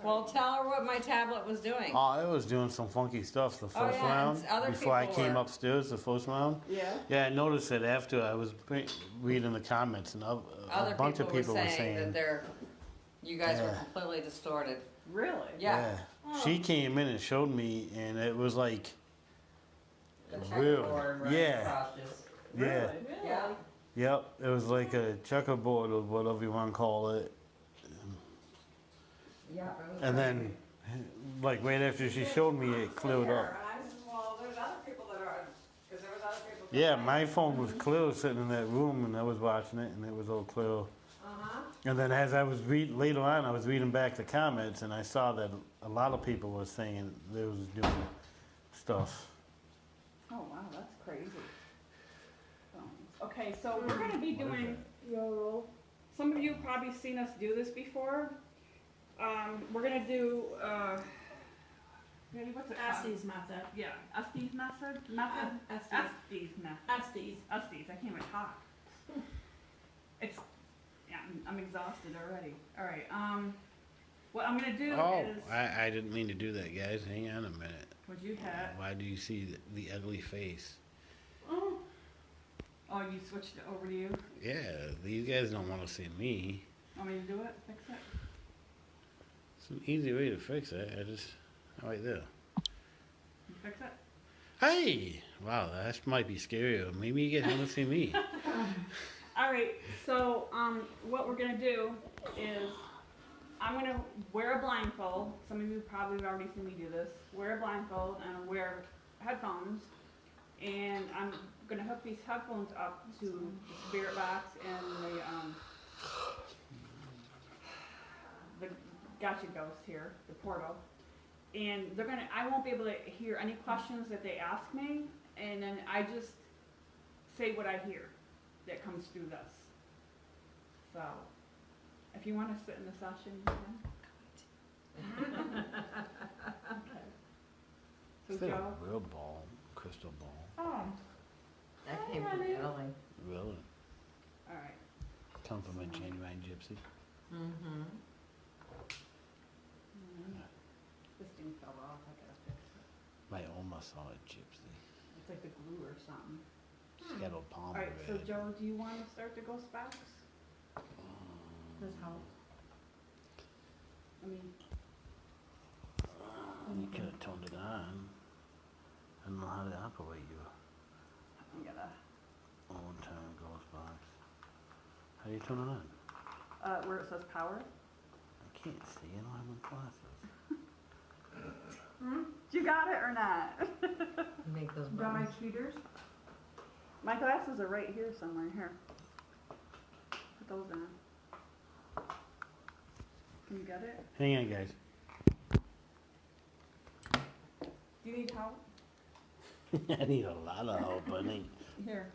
Well, tell her what my tablet was doing. Oh, it was doing some funky stuff the first yeah, round. and other Before I people came were- upstairs the first round. Yeah. Yeah, I noticed it after I was reading the comments, and a Other bunch of people were saying that saying, you guys were Yeah. completely distorted. Really? Yeah. She came in and showed me, and it was like, The Really? checkerboard running Yeah. across this. yeah, Really? Yeah. yep, it was like a checkerboard or whatever you want to call it. Yeah. it was And crazy. then, like right after she showed me, it cleared Clear, up. and I said, well, there's other people that are, because there was other people. Yeah, complaining. my phone was clear sitting in that room, and I was watching it, and it was all clear. Uh-huh. And then as I was later on, I was reading back the comments, and I saw that a lot of people were saying they was doing stuff. Oh, wow, that's crazy. Okay, so we're gonna be What is doing, some of you have probably seen us do this before. We're gonna do, Randy, what's it called? Estes method. Yeah, Estes method? Estes. Estes method. Estes. Estes, I can't even talk. It's, yeah, I'm exhausted already. All right, what I'm gonna do Oh, is, I didn't mean to do that, guys. Hang on a minute. what'd you have? Why do you see the ugly face? Oh, you switched it over to you? Yeah, these guys don't want to see me. Want me to do it? Fix it? It's an easy way to fix it. I just, right there. You fix it? Hey! Wow, that might be scarier. Maybe you get him to see me. All right, so what we're gonna do is I'm gonna wear a blindfold. Some of you probably have already seen me do this. Wear a blindfold and wear headphones, and I'm gonna hook these headphones up to the spirit box and the gotcha ghost here, the portal. And I won't be able to hear any questions that they ask me, and then I just say what I hear that comes through this. So, if you want to sit in the session, you can. Okay. So Instead Joe. of real ball, crystal ball. Oh. That came from Italy. Really? All right. Come from a genuine gypsy. Mm-hmm. This thing fell off. I gotta fix it. My Oma saw a gypsy. It's like the glue or something. She's got a palm All right. So red. Joe, do you want to start the ghost box? This help. I mean, You could have turned it on. I don't know how to operate your I'm gonna. old-time ghost box. How do you turn it on? Where it says power. I can't see. I don't have my glasses. You got it or not? Make those Got my buttons. cheaters? My glasses are right here somewhere. Here. Put those in. Can you get it? Hang on, guys. Do you need help? I need a lot of help, honey. Here.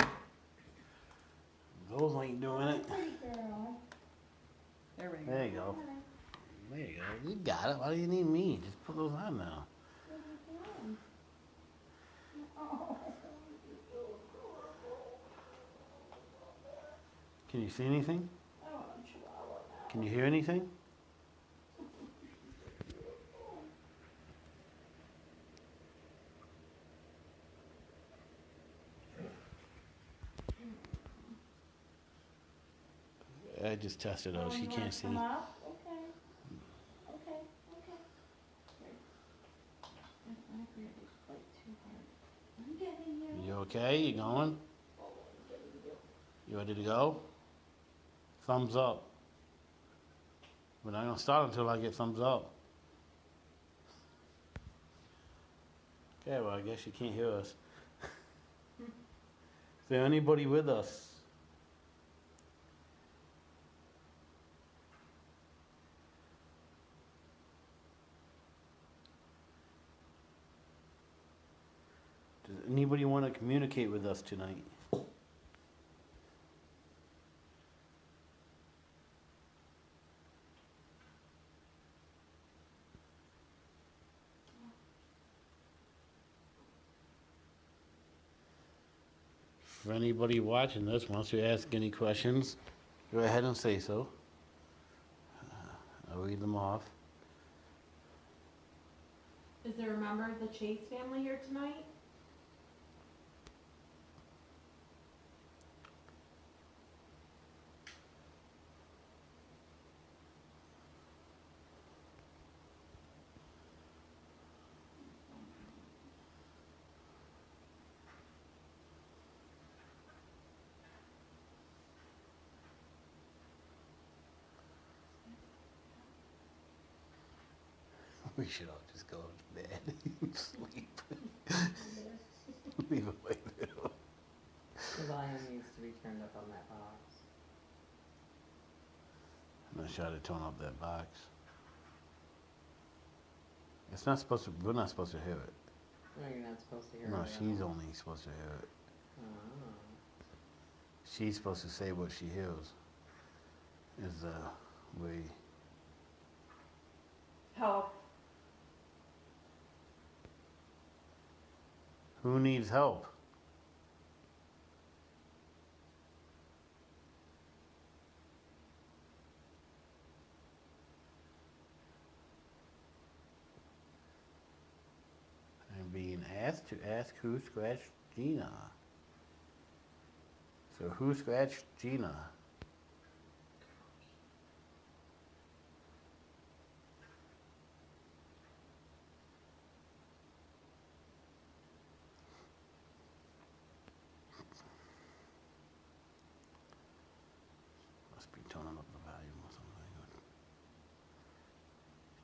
Those ain't doing it. There we go. There you go. There you go. You got it. Why do you need me? Just put those on now. Can you see anything? Can you hear anything? I just tested her. She can't see. You okay? You going? You ready to go? Thumbs up. We're not gonna start until I get thumbs up. Okay, well I guess you can't hear us. Is there anybody with us? Does anybody want to communicate with us tonight? For anybody watching this wants to ask any questions, go ahead and say so. I'll read them off. Is there a member of the Chase family here tonight? We should all just go to bed and sleep. Leave it like that. The volume needs to be turned up on that box. I'm gonna try to tone up that box. It's not supposed to, we're not supposed to hear it. No, you're not supposed to hear No, it. she's only supposed to hear it. Oh. She's supposed to say what she hears. Is the way. Help. Who needs help? I'm being asked to ask who scratched Gina. So who scratched Gina? must be turning up the volume or something.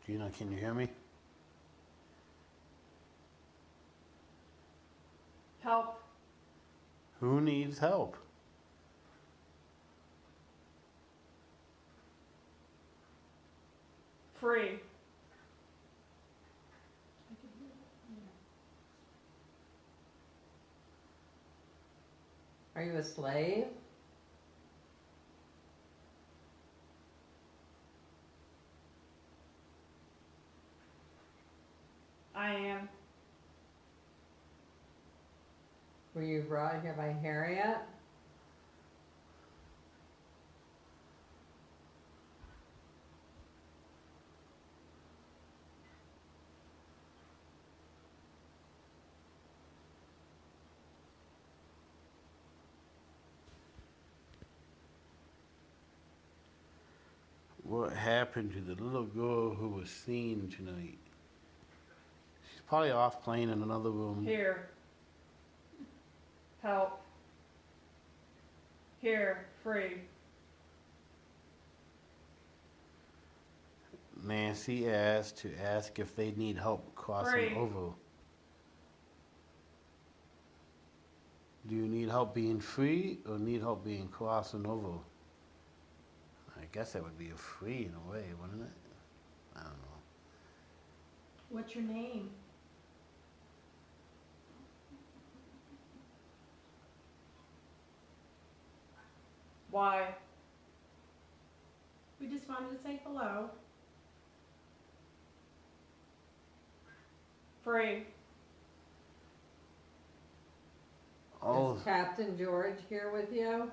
Gina, can you hear me? Help. Who needs help? Free. Are you a slave? I am. Were you brought here by Harriet? What happened to the little girl who was seen tonight? She's probably off playing in another room. Here. Help. Here. Free. Nancy asked to ask if they need help crossing Free. over. Do you need help being free or need help being crossing over? I guess that would be a free in a way, wouldn't it? I don't know. What's your name? Why? We just wanted to say hello. Free. Oh, Is Captain George here with you?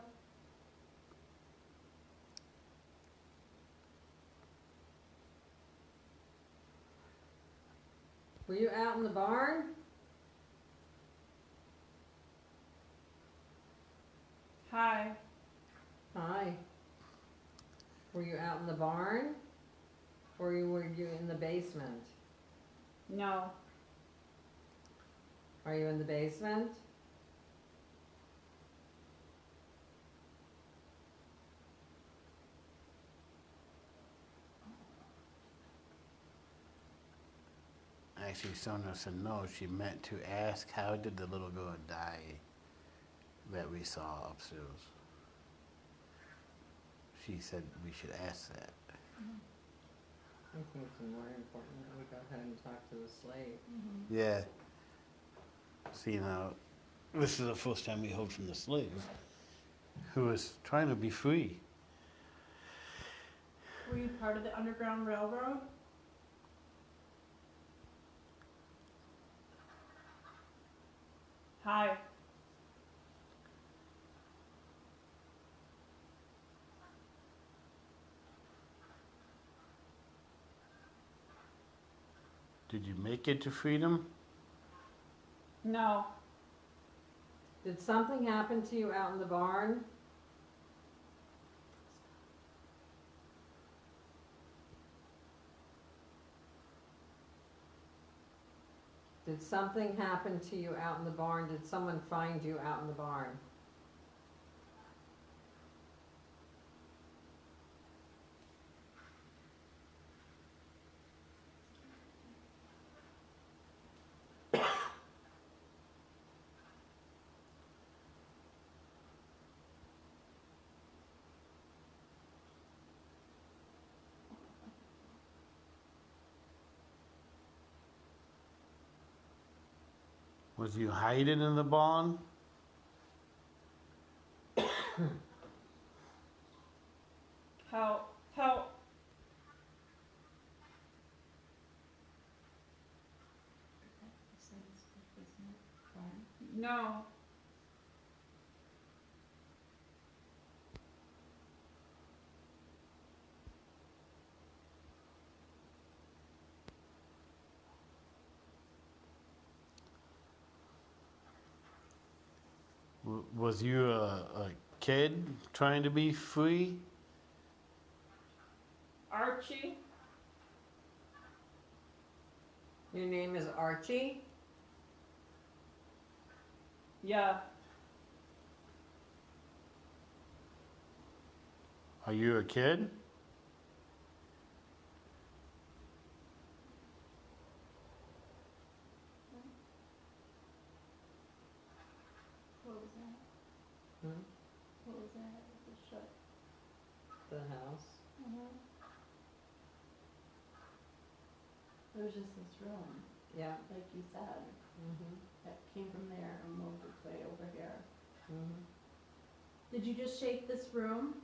Were you out in the barn? Hi. Hi. Were you out in the barn? Or were you in the basement? No. Are you in the basement? actually, Sonia said no. She meant to ask how did the little girl die that we saw upstairs. She said we should ask that. I think it's more important that we go ahead and talk to the slave. Yeah. See, now, this is the first time we heard from the slave, who was trying to be free. Were you part of the Underground Railroad? Hi. Did you make it to freedom? No. Did something happen to you out in the barn? Did something happen to you out in the barn? Did someone find you out in the barn? Was you hiding in the barn? Help. Help. No. Was you a kid trying to be free? Archie. Your name is Archie? Yeah. Are you a kid? What was that? Hmm? What was that? It was shut. The house. It was just this room, Yeah. like you said, Mhm. that came from there and moved its way over here. Mhm. Did you just shake this room?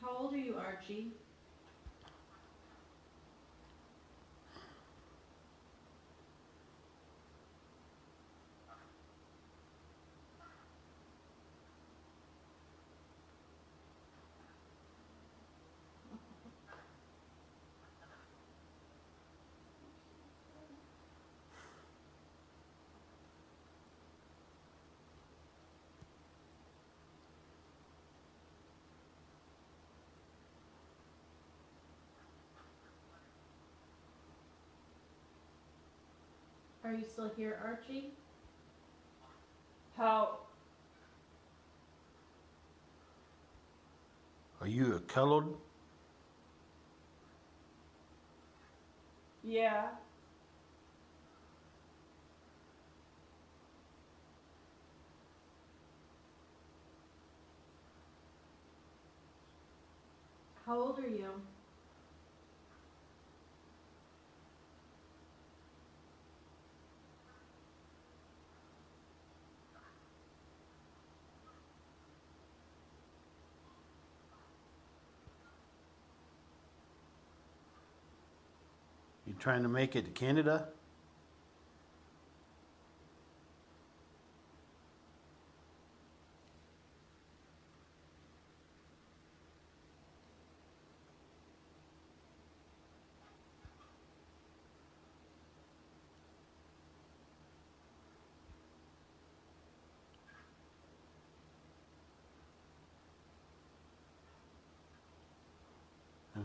How old are you, Archie? Are you still here, Archie? How, Are you a colored? yeah, How old are you? You trying to make it to Canada?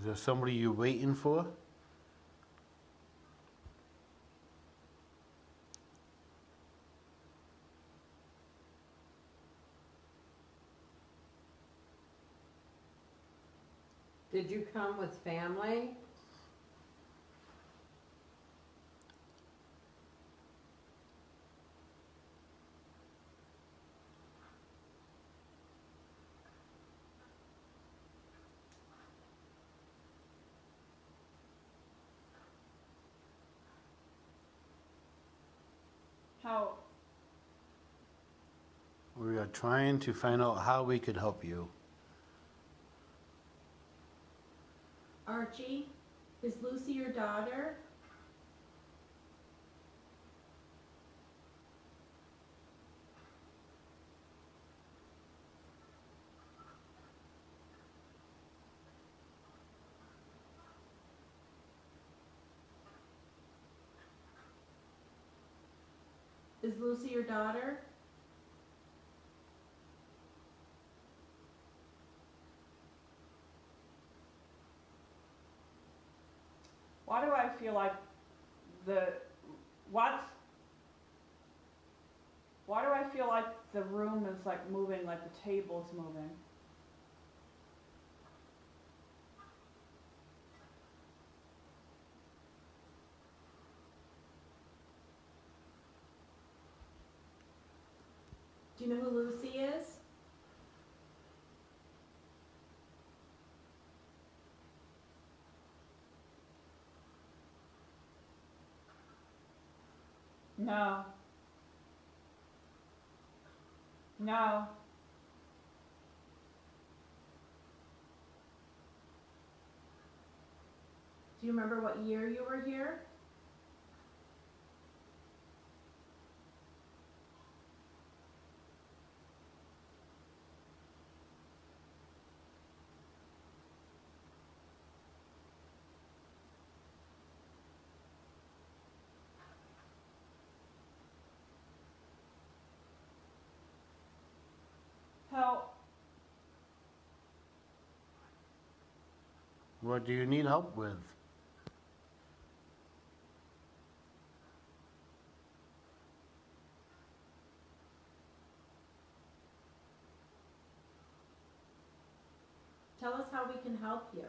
Is there somebody you're waiting for? Did you come with family? how, We are trying to find out how we could help you. Archie, is Lucy your daughter? Is Lucy your daughter? why do I feel like the, what's, why do I feel like the room is like moving, like the table's moving? Do you know who Lucy is? No. No. Do you remember what year you were here? Help. What do you need help with? we can help you.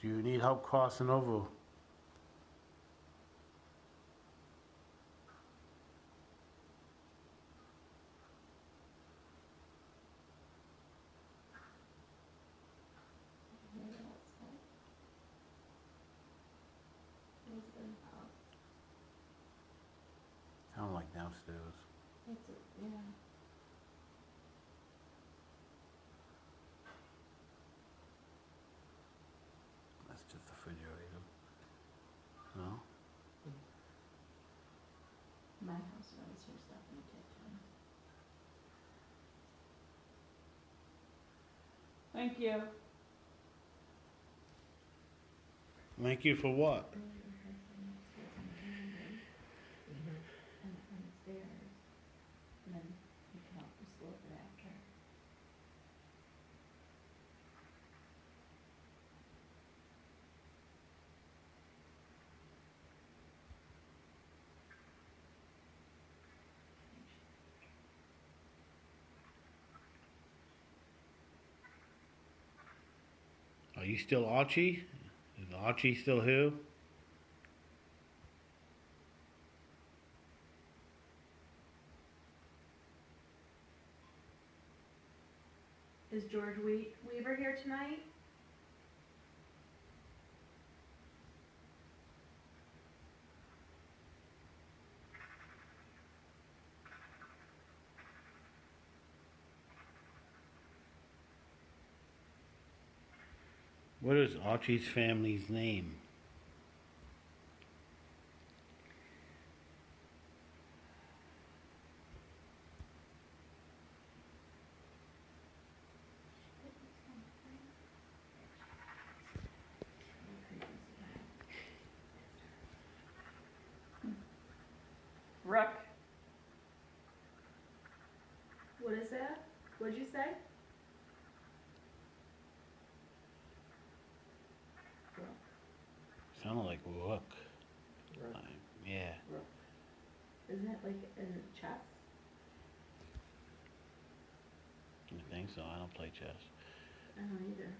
Do you need help crossing over? Maybe outside. Where's the house? Sound like downstairs. It's, yeah. That's just the refrigerator. No? My house runs her stuff in the kitchen. Thank you. Thank you for what? And upstairs. And then you can help just a little bit after. Are you still Archie? Is Archie still here? Is George Weaver here tonight? What is Archie's family's name? Rick. What is that? What'd you say? Sounded like Rook. Rook. Yeah. Isn't it like in chess? I think so. I don't play chess. I don't either.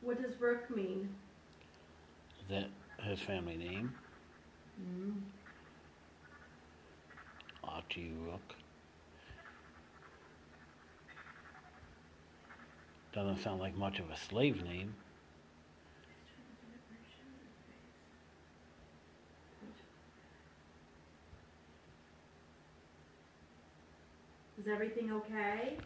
What does Rook mean? Is that his family name? Mm. Archie Rook. Doesn't sound like much of a slave name. Is everything okay?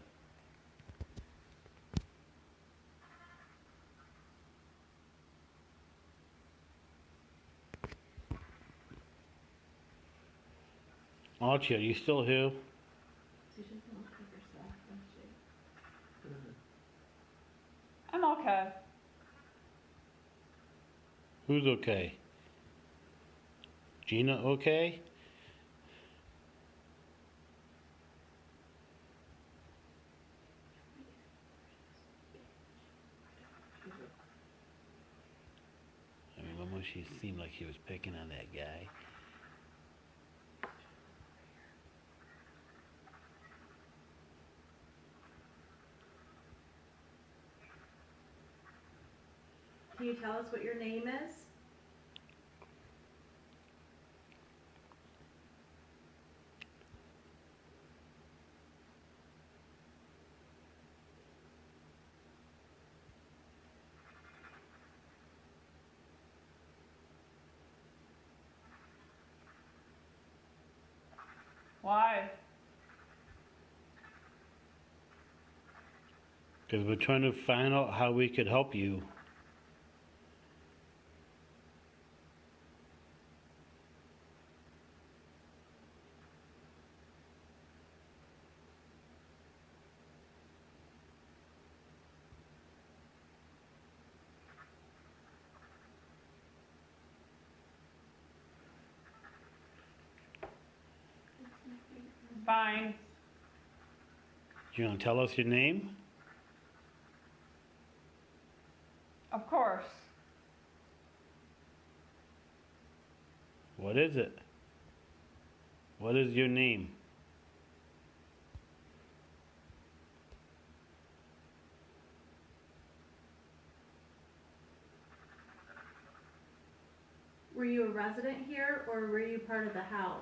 Archie, are you still here? She just won't cook her stuff, does she? I'm okay. Who's okay? Gina okay? I remember she seemed like she was picking on that guy. Can you tell us what your name is? Why? Because we're trying to find out how we could help you. Fine. You gonna tell us your name? Of course. What is it? What is your name? Were you a resident here or were you part of the house?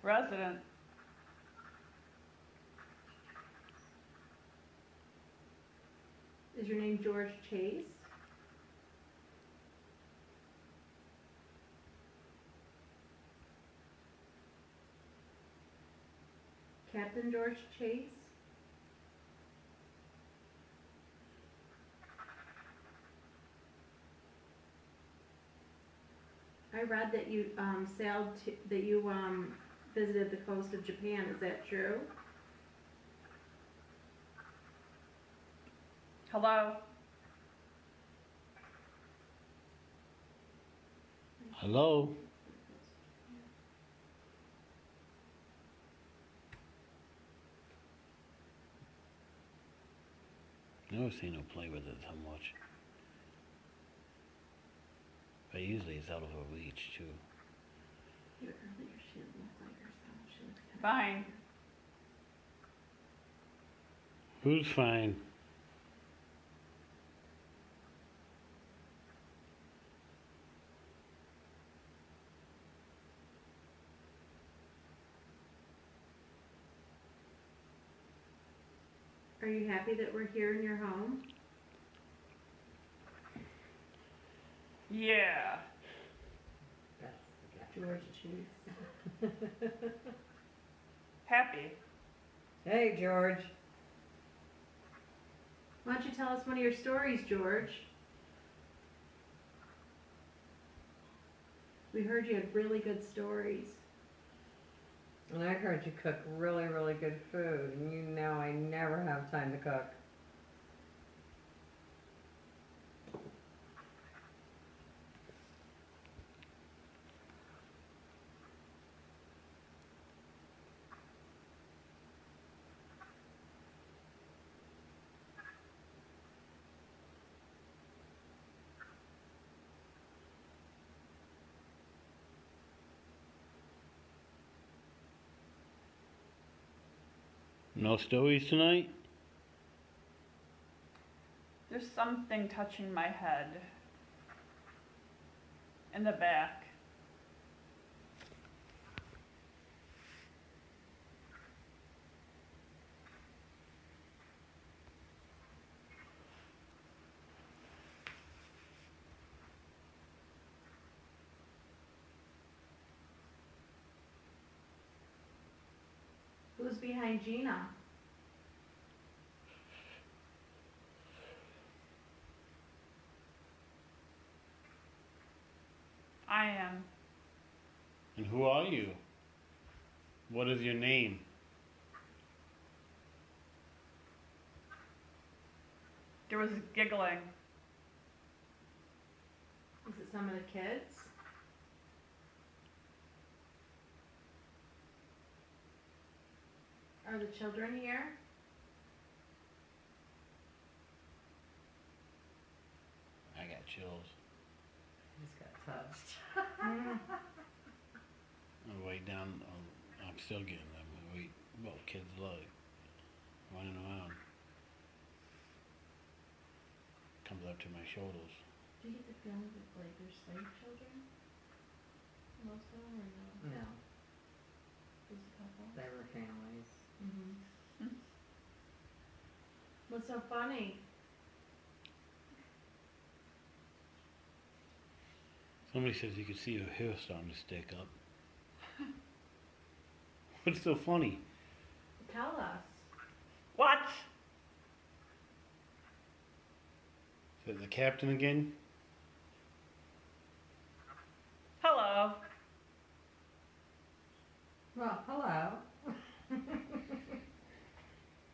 Resident. Is your name George Chase? Captain George Chase? I read that you visited the coast of Japan. Is that true? Hello? Hello? Never seen her play with it so much. But usually it's out of her reach too. Yeah, earlier she didn't look like herself. She looked kind of Fine. Who's fine? Are you happy that we're here in your home? Yeah. George Chase. Happy. Hey, George. Why don't you tell us one of your stories, George? We heard you had really good stories. And I heard you cook really, really good food, and you know I never have time to cook. No stories tonight? There's something touching my head. In the back. Who's behind Gina? I am. And who are you? What is your name? There was giggling. Is it some of the kids? Are the children here? I got chills. Just got touched. I'm way down. I'm still getting them. Well, kids like running around. Comes up to my shoulders. Do you get the feeling that like they're slave children? Most of them or no? No, Just a couple? they were families. Mm-hmm. What's so funny? Somebody says you can see her hair starting to stick up. What's so funny? Tell us. What? Is it the captain again? Hello. Well, hello.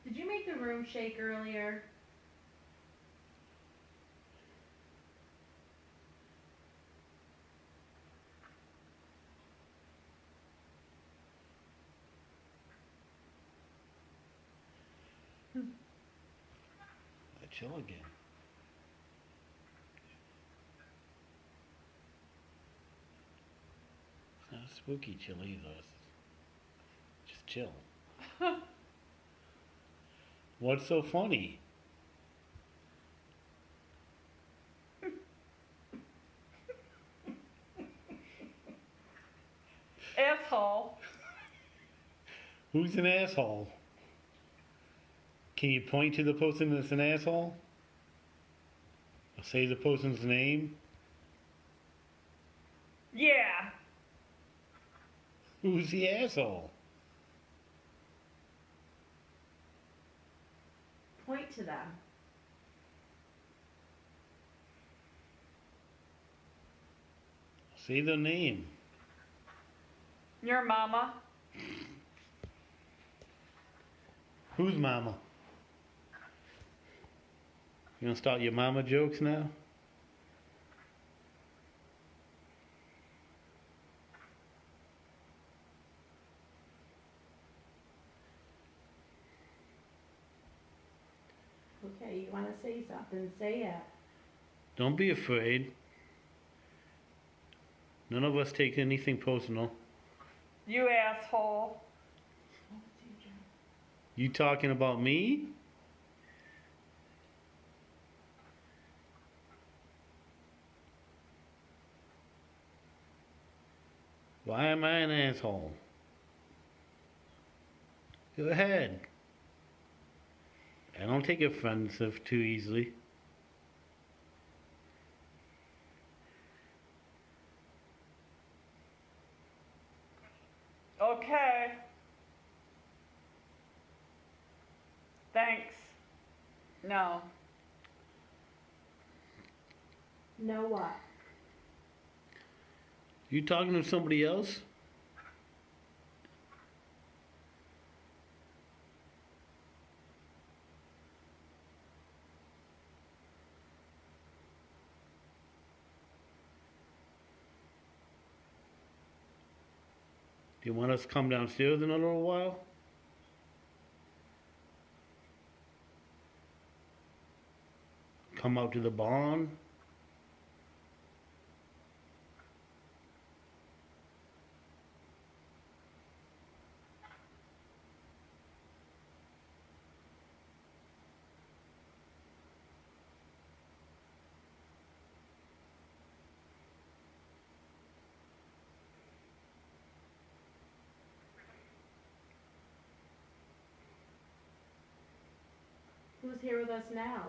Did you make the room shake earlier? chill again. It's not spooky chill either. It's just chill. What's so funny? Asshole. Who's an asshole? Can you point to the person that's an asshole? Or say the person's name? Yeah. Who's the asshole? Point to them. Say their name. Your mama. Who's mama? You gonna start your mama jokes now? Okay, you wanna say something, say it. Don't be afraid. None of us take anything personal. You asshole. You talking about me? Why am I an asshole? Go ahead. I don't take offensive too easily. Okay. Thanks. No. Know what? You talking to somebody else? Do you want us to come downstairs in a little while? Come out to the barn? Who's here with us now?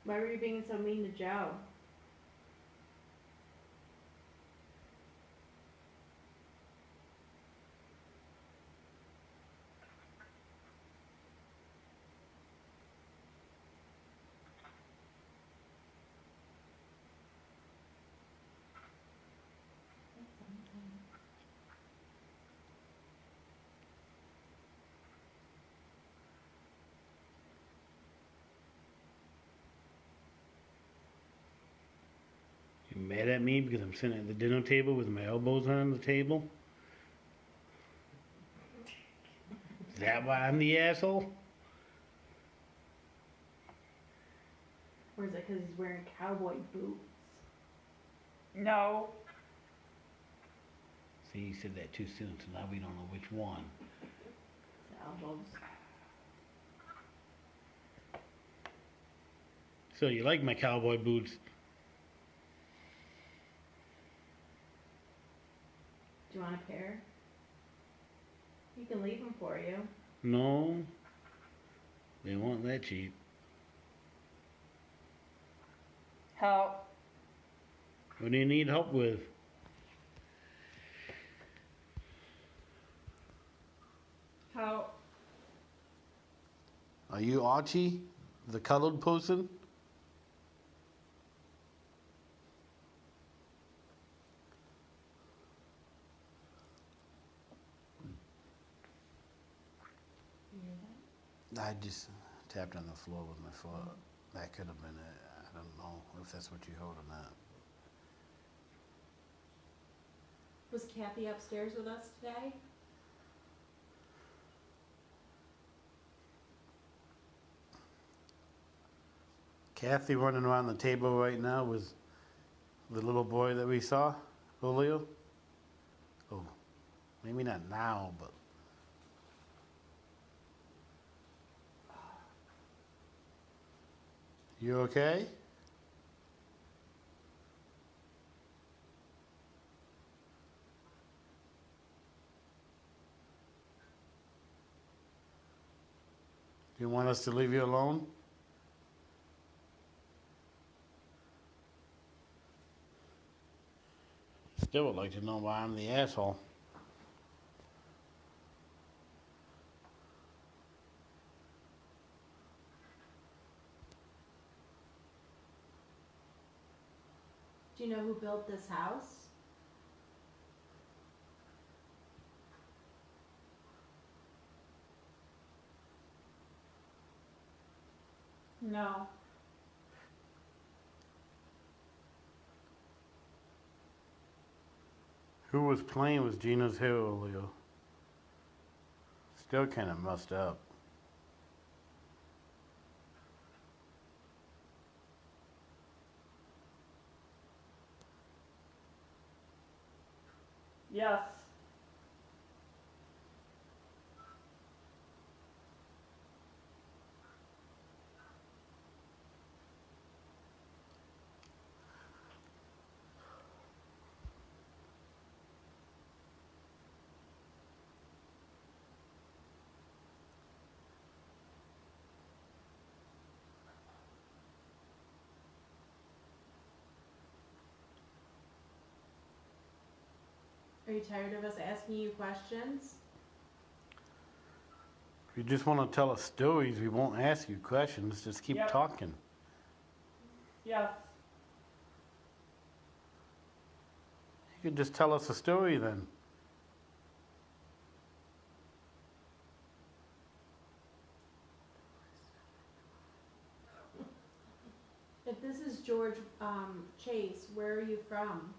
Why were you being so mean to Joe? You mad at me because I'm sitting at the dinner table with my elbows on the table? Is that why I'm the asshole? Or is it because he's wearing cowboy boots? No. See, you said that too soon, so now we don't know which one. His elbows. So you like my cowboy boots? Do you want a pair? He can leave them for you. No. They weren't that cheap. Help. What do you need help with? Help. Are you Archie, the colored person? You hear that? I just tapped on the floor with my foot. That could have been it. I don't know. know if that's what you hold or not. Was Kathy upstairs with us today? Kathy running around the table right now with the little boy that we saw, Julio. Oh, maybe not now, but you okay? Do you want us to leave you alone? Still would like to know why I'm the asshole. Do you know who built this house? No. Who was playing with Gina's hair earlier? Still kind of messed up. Yes. Are you tired of us asking you questions? If you just want to tell us stories, we won't ask you questions. Just keep Yep. talking. Yes. You can just tell us a story then. If this is George Chase, where are you from?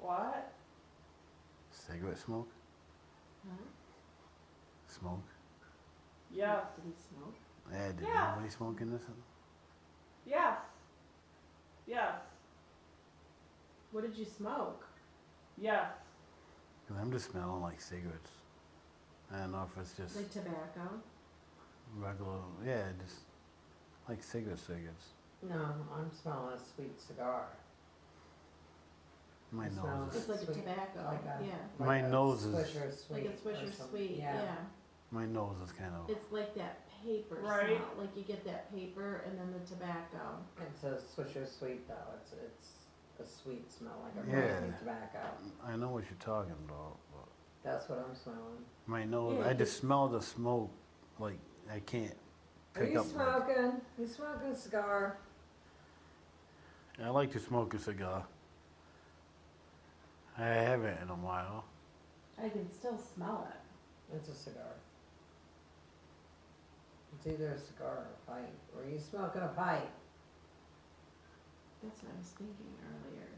What? Cigarette smoke? Huh? Smoke? Yes. Did he smoke? Yeah, did Yeah. anybody smoke in this? Yes. Yes. What did you smoke? Yes. 'Cause I'm just smelling like cigarettes. I don't know if it's just Like tobacco? regular, yeah, just like cigarettes. No, I'm smelling a sweet cigar. My It nose smells- It's is, like a Sweet, tobacco, like a- yeah. My a nose is- Swisher sweet. Like a or Swisher something. Sweet, yeah. my nose is kind of, It's like that paper Right. smell, like you get that paper and then the tobacco. It's a Swisher sweet though. It's a sweet smell like a Yeah. rolling tobacco. I know what you're talking about, but That's what I'm smelling. my nose, Yeah, I just it's- smell the smoke, like I can't Are pick you up. Like, smoking? You smoking a cigar? I like to smoke a cigar. I haven't in a while. I can still smell it. It's a cigar. It's either a cigar or a pipe. Or you smoking a pipe? That's what I was thinking earlier.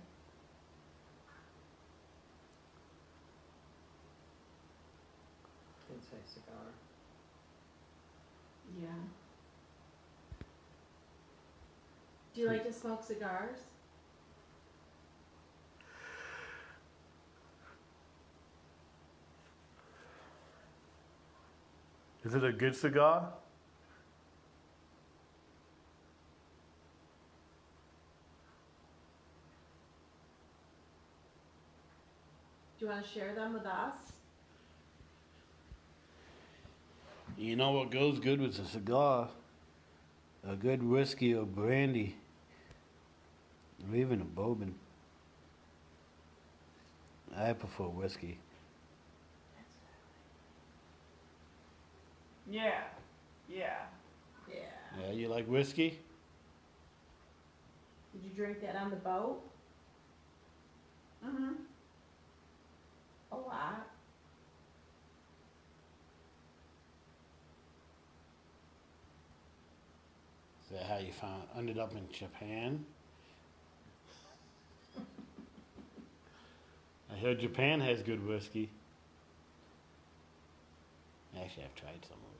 It's a cigar. Yeah. Do you like to smoke cigars? Is it a good cigar? Do you want to share them with us? You know what goes good with a cigar? A good whiskey or brandy. Or even a bourbon. I prefer whiskey. Yeah. Yeah. Yeah. Yeah, you like whiskey? Did you drink that on the boat? Mm-hmm. A lot. Is that how you ended up in Japan? I heard Japan has good whiskey. Actually, I've tried some of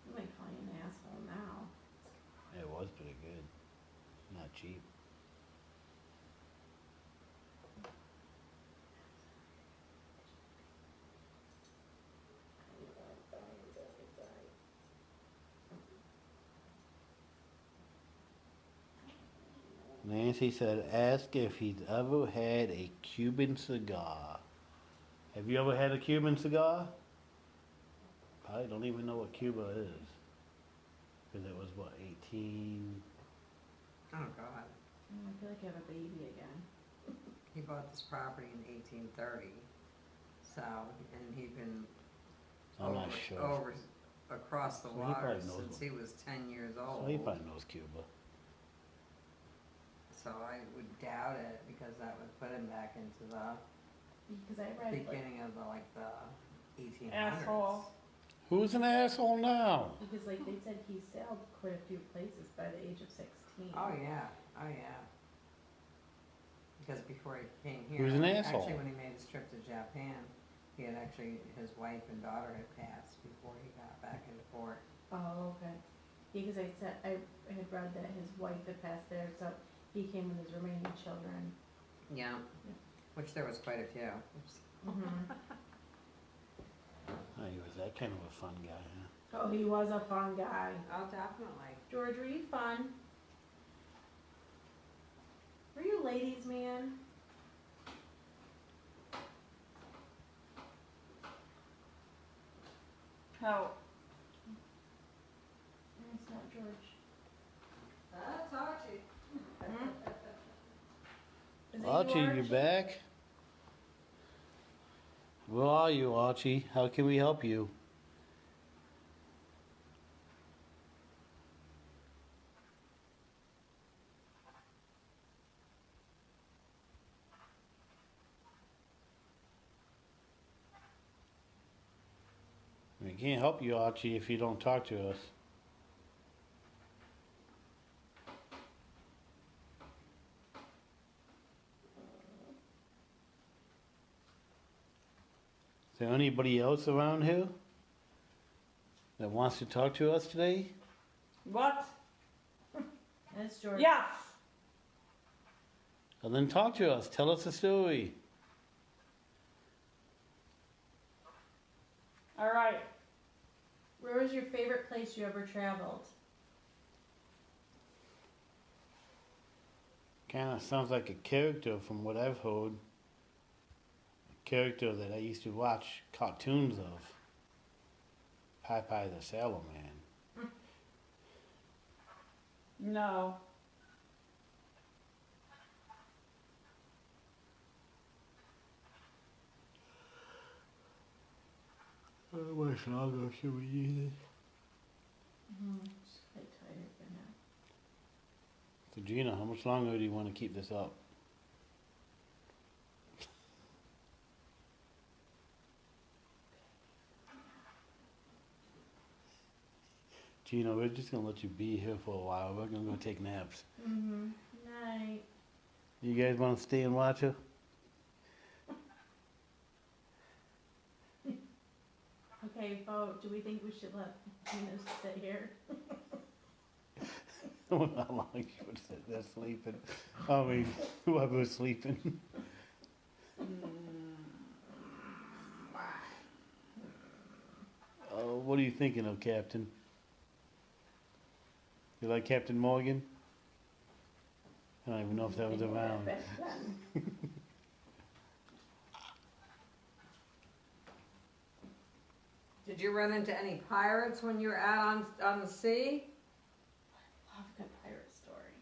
You might call you an asshole now. it. It was pretty good. Not cheap. Nancy said, ask if he's ever had a Cuban cigar. Have you ever had a Cuban cigar? Probably don't even know what Cuba is. Because it was, what, 18... Oh, God. I feel like I have a baby again. He bought this property in 1830. So, and he'd been I'm not sure. over across the So he water probably knows since he was 10 years old. So he probably knows Cuba. So I would doubt it because that would put him back into the Because I read like, beginning of the 1800s. Asshole. Who's an asshole now? because like they said he sailed quite a few places by the age of 16. Oh yeah, oh yeah. Because before he came here, Who's an asshole? actually when he made his trip to Japan, he had actually, his wife and daughter had passed before he got back into port. Oh, okay. Because I said I had read that his wife had passed there, so he came with his remaining children. Yeah, which there was quite a few. Mm-hmm. Oh, he was that kind of a fun guy, huh? Oh, he was a fun guy. Oh, definitely. George, were you fun? Were you ladies' man? Help. It's not George. That's Archie. Is it Archie, you, you back? Where are you, Archie? How can we help you? We can't help you, Archie, if you don't talk to us. Is there anybody else around here that wants to talk to us today? What? That's George. Yes. Well, then talk to us. Tell us a story. All right. Where was your favorite place you ever traveled? Kind of sounds like a character from what I've heard. A character that I used to watch cartoons of. Popeye the Sailor Man. No. How much longer should we use it? Just quite tired for now. So Gina, how much longer do you want to keep this up? Gina, we're just gonna let you be here for a while. We're gonna go take naps. Mm-hmm. Night. You guys want to stay and watch her? Okay, vote. Do we think we should let Gina sit here? How long you would sit there sleeping? I mean, whoever's sleeping. What are you thinking of, Captain? You like Captain Morgan? I don't even know if that was around. Back then. Did you run into any pirates when you were out on the sea? Love a good pirate story.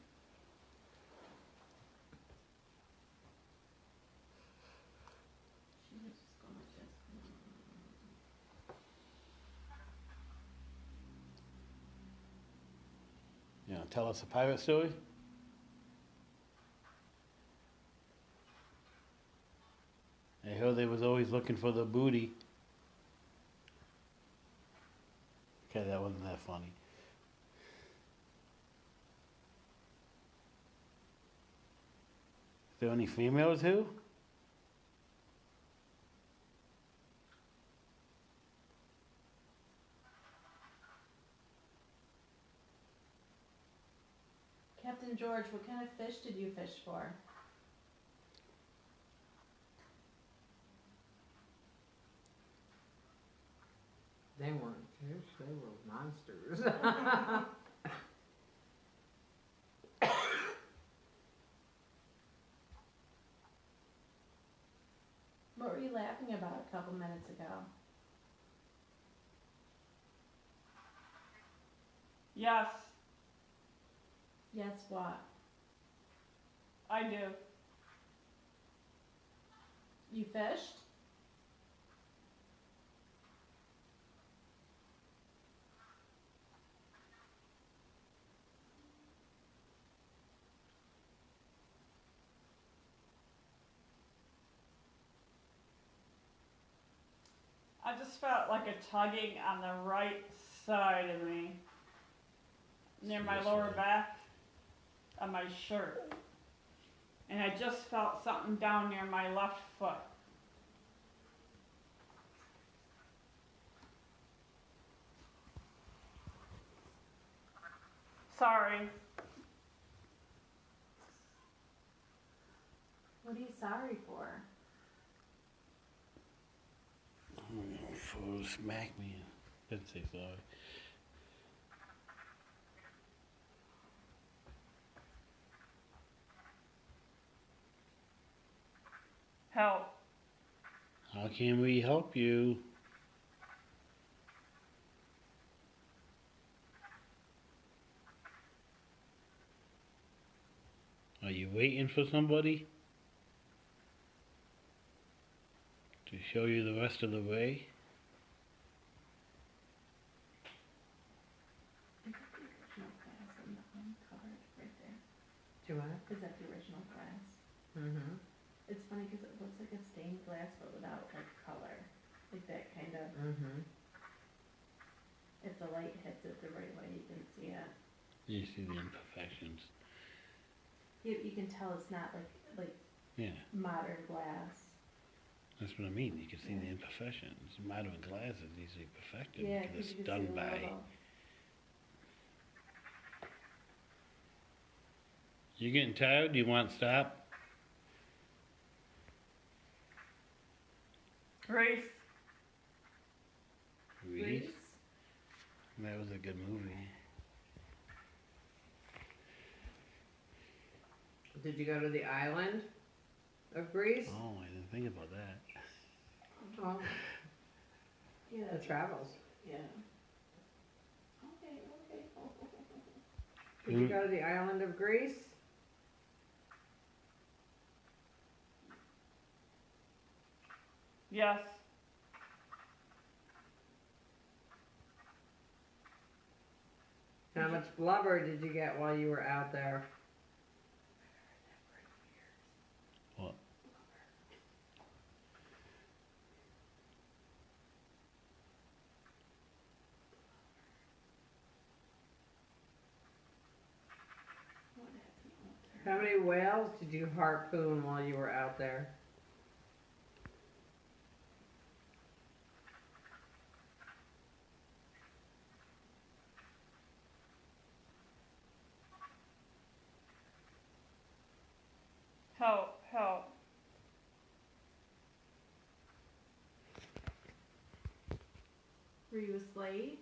tell us a pirate story? I heard they was always looking for the booty. Okay, that wasn't that funny. Is there any females who? Captain George, what kind of fish did you fish for? They weren't fish, they were monsters. What were you laughing about a couple minutes ago? Yes, Yes, what? I do. You fished? I just felt like a tugging on the right side of me, near my This lower side. back, on my shirt. And I just felt something down near my left foot. Sorry. What are you sorry for? For smack me. Didn't say sorry. Help. How can we help you? Are you waiting for somebody to show you the rest of the way? Is that the original glass in the uncovered right there? Do what? Is that the original glass? Mm-hmm. It's funny because it looks like a stained glass but without like color. Like that kind of, Mm-hmm. if the light hits it the right way, you can see it. You see the imperfections. You can tell it's not like Yeah, modern glass. that's what I mean. You can see the imperfections. Modern glass is easily perfected Yeah, because 'cause it's you can done see the by. little. You getting tired? Do you want to stop? Grace. Reese? Grease? That was a good movie. Did you go to the island of Greece? Oh, I didn't think about that. Oh, Yeah. the travels. Yeah. Okay. Did you go to the island of Greece? Yes. How much blubber did you get while you were out there? What? How many whales did you harpoon while you were out there? Help. Help. Were you a slave?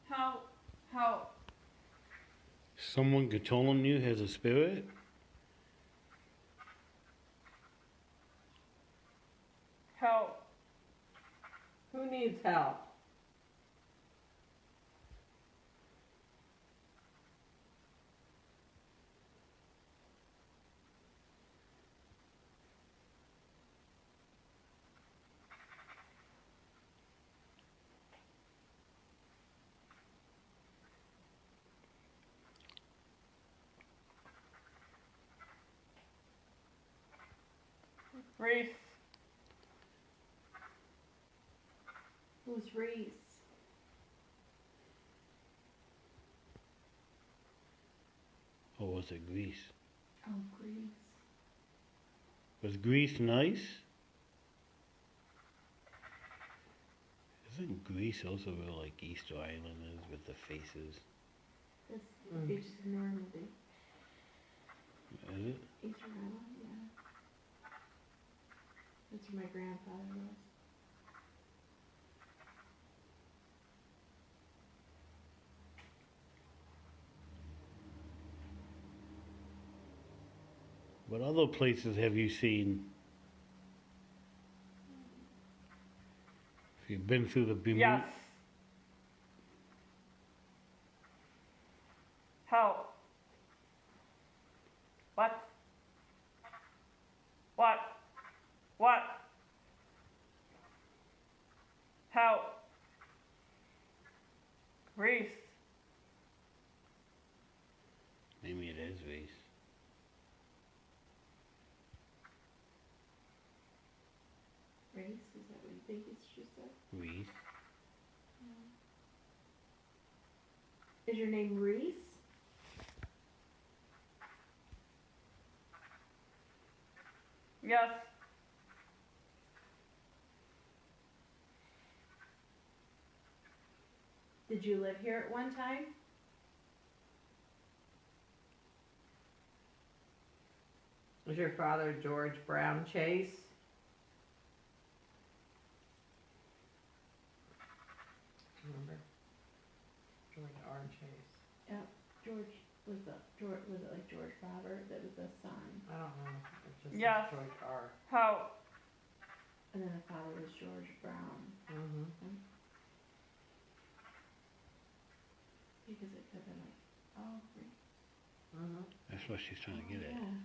Help. Help. Someone controlling you has a spirit? Help. Who needs help? Reese. Who's Reese? Or was it Greece? Oh, Greece. Was Greece nice? Isn't Greece also where like Easter Island is with the faces? That's Mm. beaches in Normandy. Is it? Easter Island, yeah. That's where my grandfather was. What other places have you seen? If you've been through the Bermuda. Yes. How? What? What? What? How? Reese. Maybe it is Greece. Reese, is that what you think she said? Greece. Is your name Reese? Yes. Did you live here at one time? Was your father George Brown Chase? Remember? George R. Chase. George was it like George Robert that was the son? I don't know. It's just Yes. George R. How? And then the father was George Brown. Mm-hmm. Because it could have been like, oh, Reese. Mm-hmm. That's what she's trying to get at. Yeah.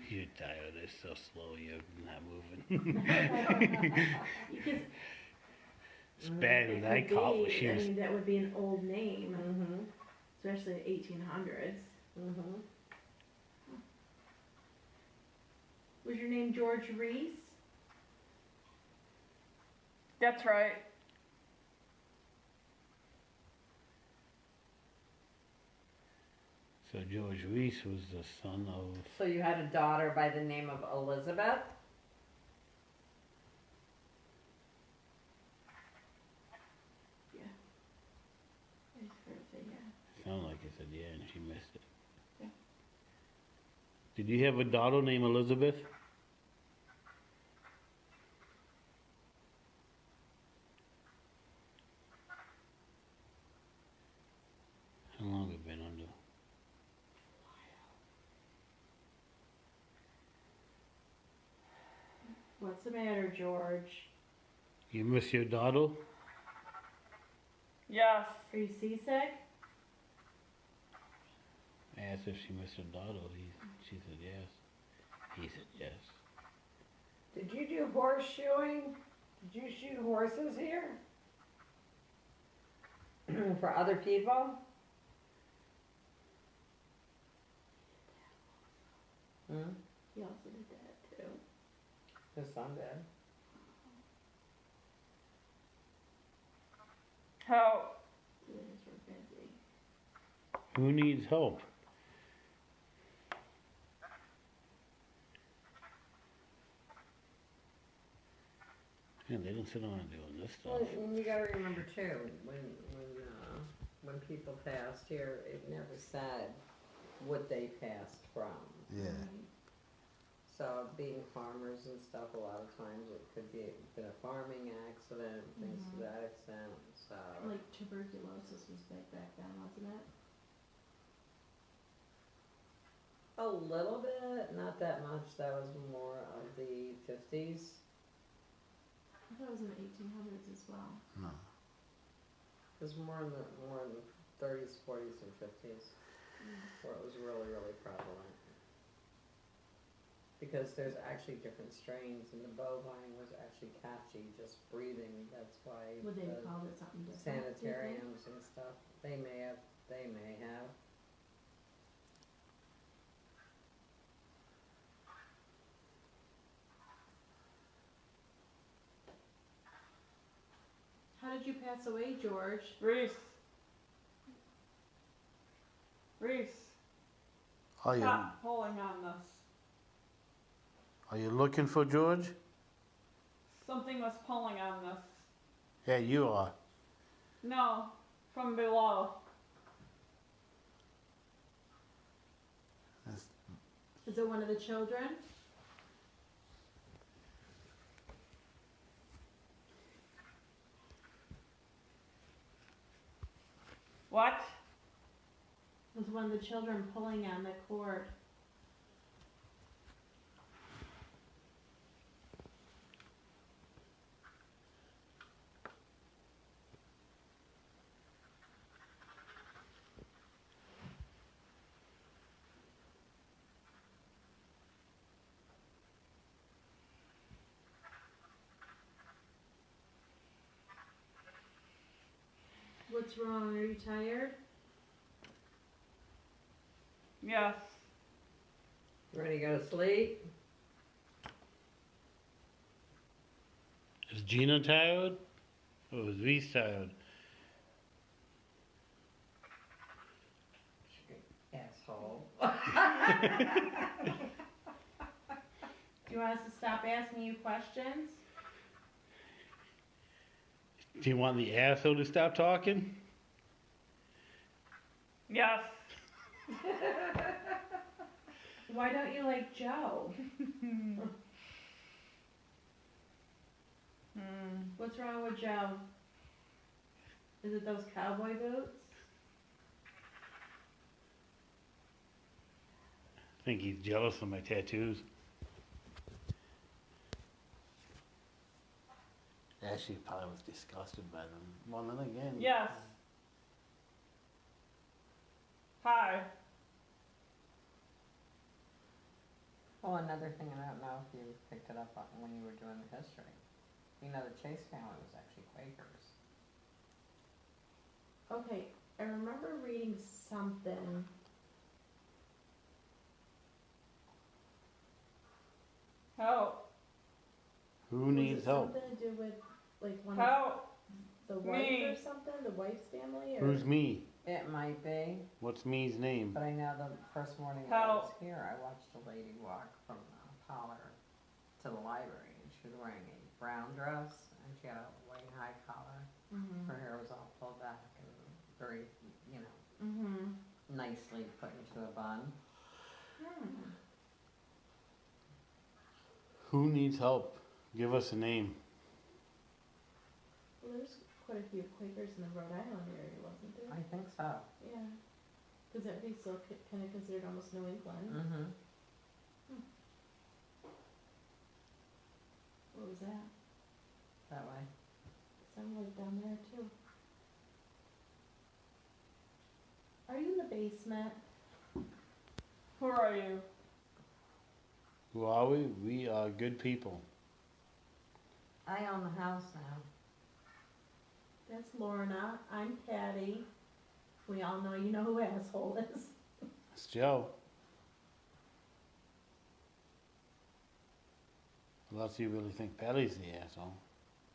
You're tired. It's so slow. You're not moving. Because It's bad it when I could caught when be, she I was. mean, that would be an old name, Mm-hmm. especially the 1800s. Mm-hmm. Was your name George Reese? That's right. So George Reese was the son of. So you had a daughter by the name of Elizabeth? I just heard it say yeah. Sounded like it said yeah, and she missed it. Yeah. Did you have a daughter named Elizabeth? How long have you been under? What's the matter, George? You miss your daughter? Yes. Are you seasick? I asked if she missed her daughter. She said yes. He said yes. Did you do horseshoeing? Did you shoot horses here? For other people? Hmm? He also did that too. His son did. How? They just were busy. Who needs help? Yeah, they didn't sit around doing this Well, stuff. and you gotta remember too, when people passed here, it never said what they passed from. Yeah. So being farmers and stuff, a lot of times it could be been a farming accident, things to that extent, so. Like tuberculosis was big back then, wasn't it? A little bit, not that much, that was more of the 50s. I thought it was in the 1800s as well. No. It was more in the 30s, 40s, and 50s, where it was really, really prevalent. Because there's actually different strains, and the bovine was actually catchy, just breathing, that's why Would they have the called it something different? do you think? sanitariums and stuff, they may have. did you pass away, George? Reese. Reese, Are you, stop pulling on this. are you looking for George? Something was pulling on this. Yeah, you are. No, from below. Is it one of the children? What? Was one of the children pulling on the cord? What's wrong? Are you tired? Yes. You ready to go to sleep? Is Gina tired? Or is Reese tired? Asshole. Do you want us to stop asking you questions? Do you want the asshole to stop talking? Yes. Why don't you like Joe? What's wrong with Joe? Is it those cowboy boots? I think he's jealous of my tattoos. Actually, probably was disgusted by them. Well, then again. Yes. Hi. Well, another thing, I don't know if you picked it up on when you were doing the history. You know, the Chase family was actually Quakers. Okay, I remember reading something. Help. Who needs help? Something to do with like one Help. of the wife Me. or something? The wife's family? Or? Who's me? It might be, What's me's name? but I know the first morning that I was Help. here, I watched a lady walk from Pollard to the library, and she was wearing a brown dress, and she had a white high collar. Mm-hmm. Her hair was all pulled back and very, you know, Mm-hmm. nicely put into a bun. Who needs help? Give us a name. Well, there's quite a few Quakers in the Rhode Island area, wasn't there? I think so. Yeah. Because that'd be still kind of considered almost New England. Mm-hmm. What was that? That way. Some lived down there too. Are you in the basement? Who are you? Who are we? We are good people. I own the house now. That's Lorna. I'm Patty. We all know you know who asshole is. It's Joe. Unless you really think Patty's the asshole.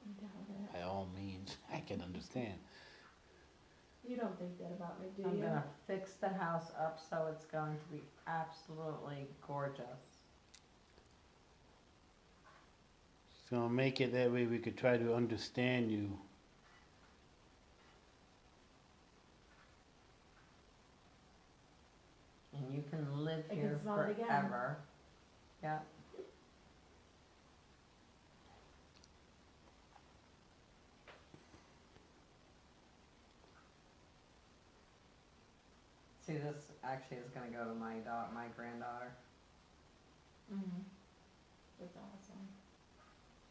I doubt By all means, I can understand. it. You don't think that about me, do I'm you? gonna fix the house up so it's going to be absolutely gorgeous. Just gonna make it that way we could try to understand you. And you can live I can here smell it again. forever. Yeah. See, this actually is gonna go to my granddaughter. Mm-hmm. That's awesome.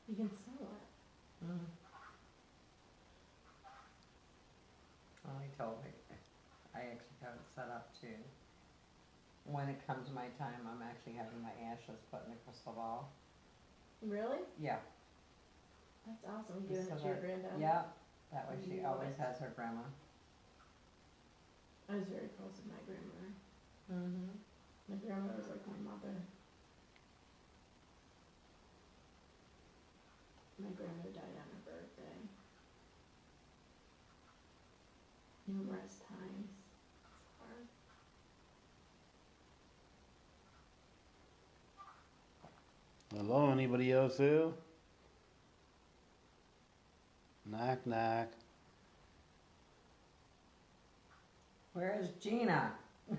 You can sell it. Mm. Well, he told me, I actually have it set up to, when it comes my time, I'm actually having my ashes put in the crystal ball. Really? Yeah. That's awesome. Giving So it to your that- granddaughter? Yeah, that way she Love always it. has her grandma. I was very close with my grandmother. Mm-hmm. My grandmother was like my mother. My grandmother died on her birthday. numerous times. It's hard. Hello, anybody else there? Knock, knock. Where's Gina? Is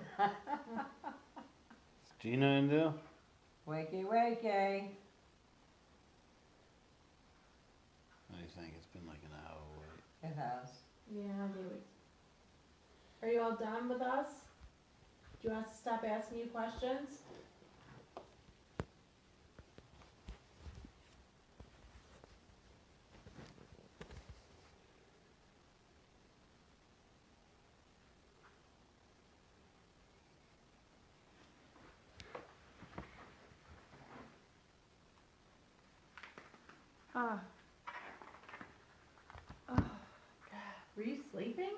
Gina in there? Wakey, wakey. I think it's been like an hour wait. It has. Yeah, David. Are you all done with us? Do you want us to stop asking you questions? Were you sleeping?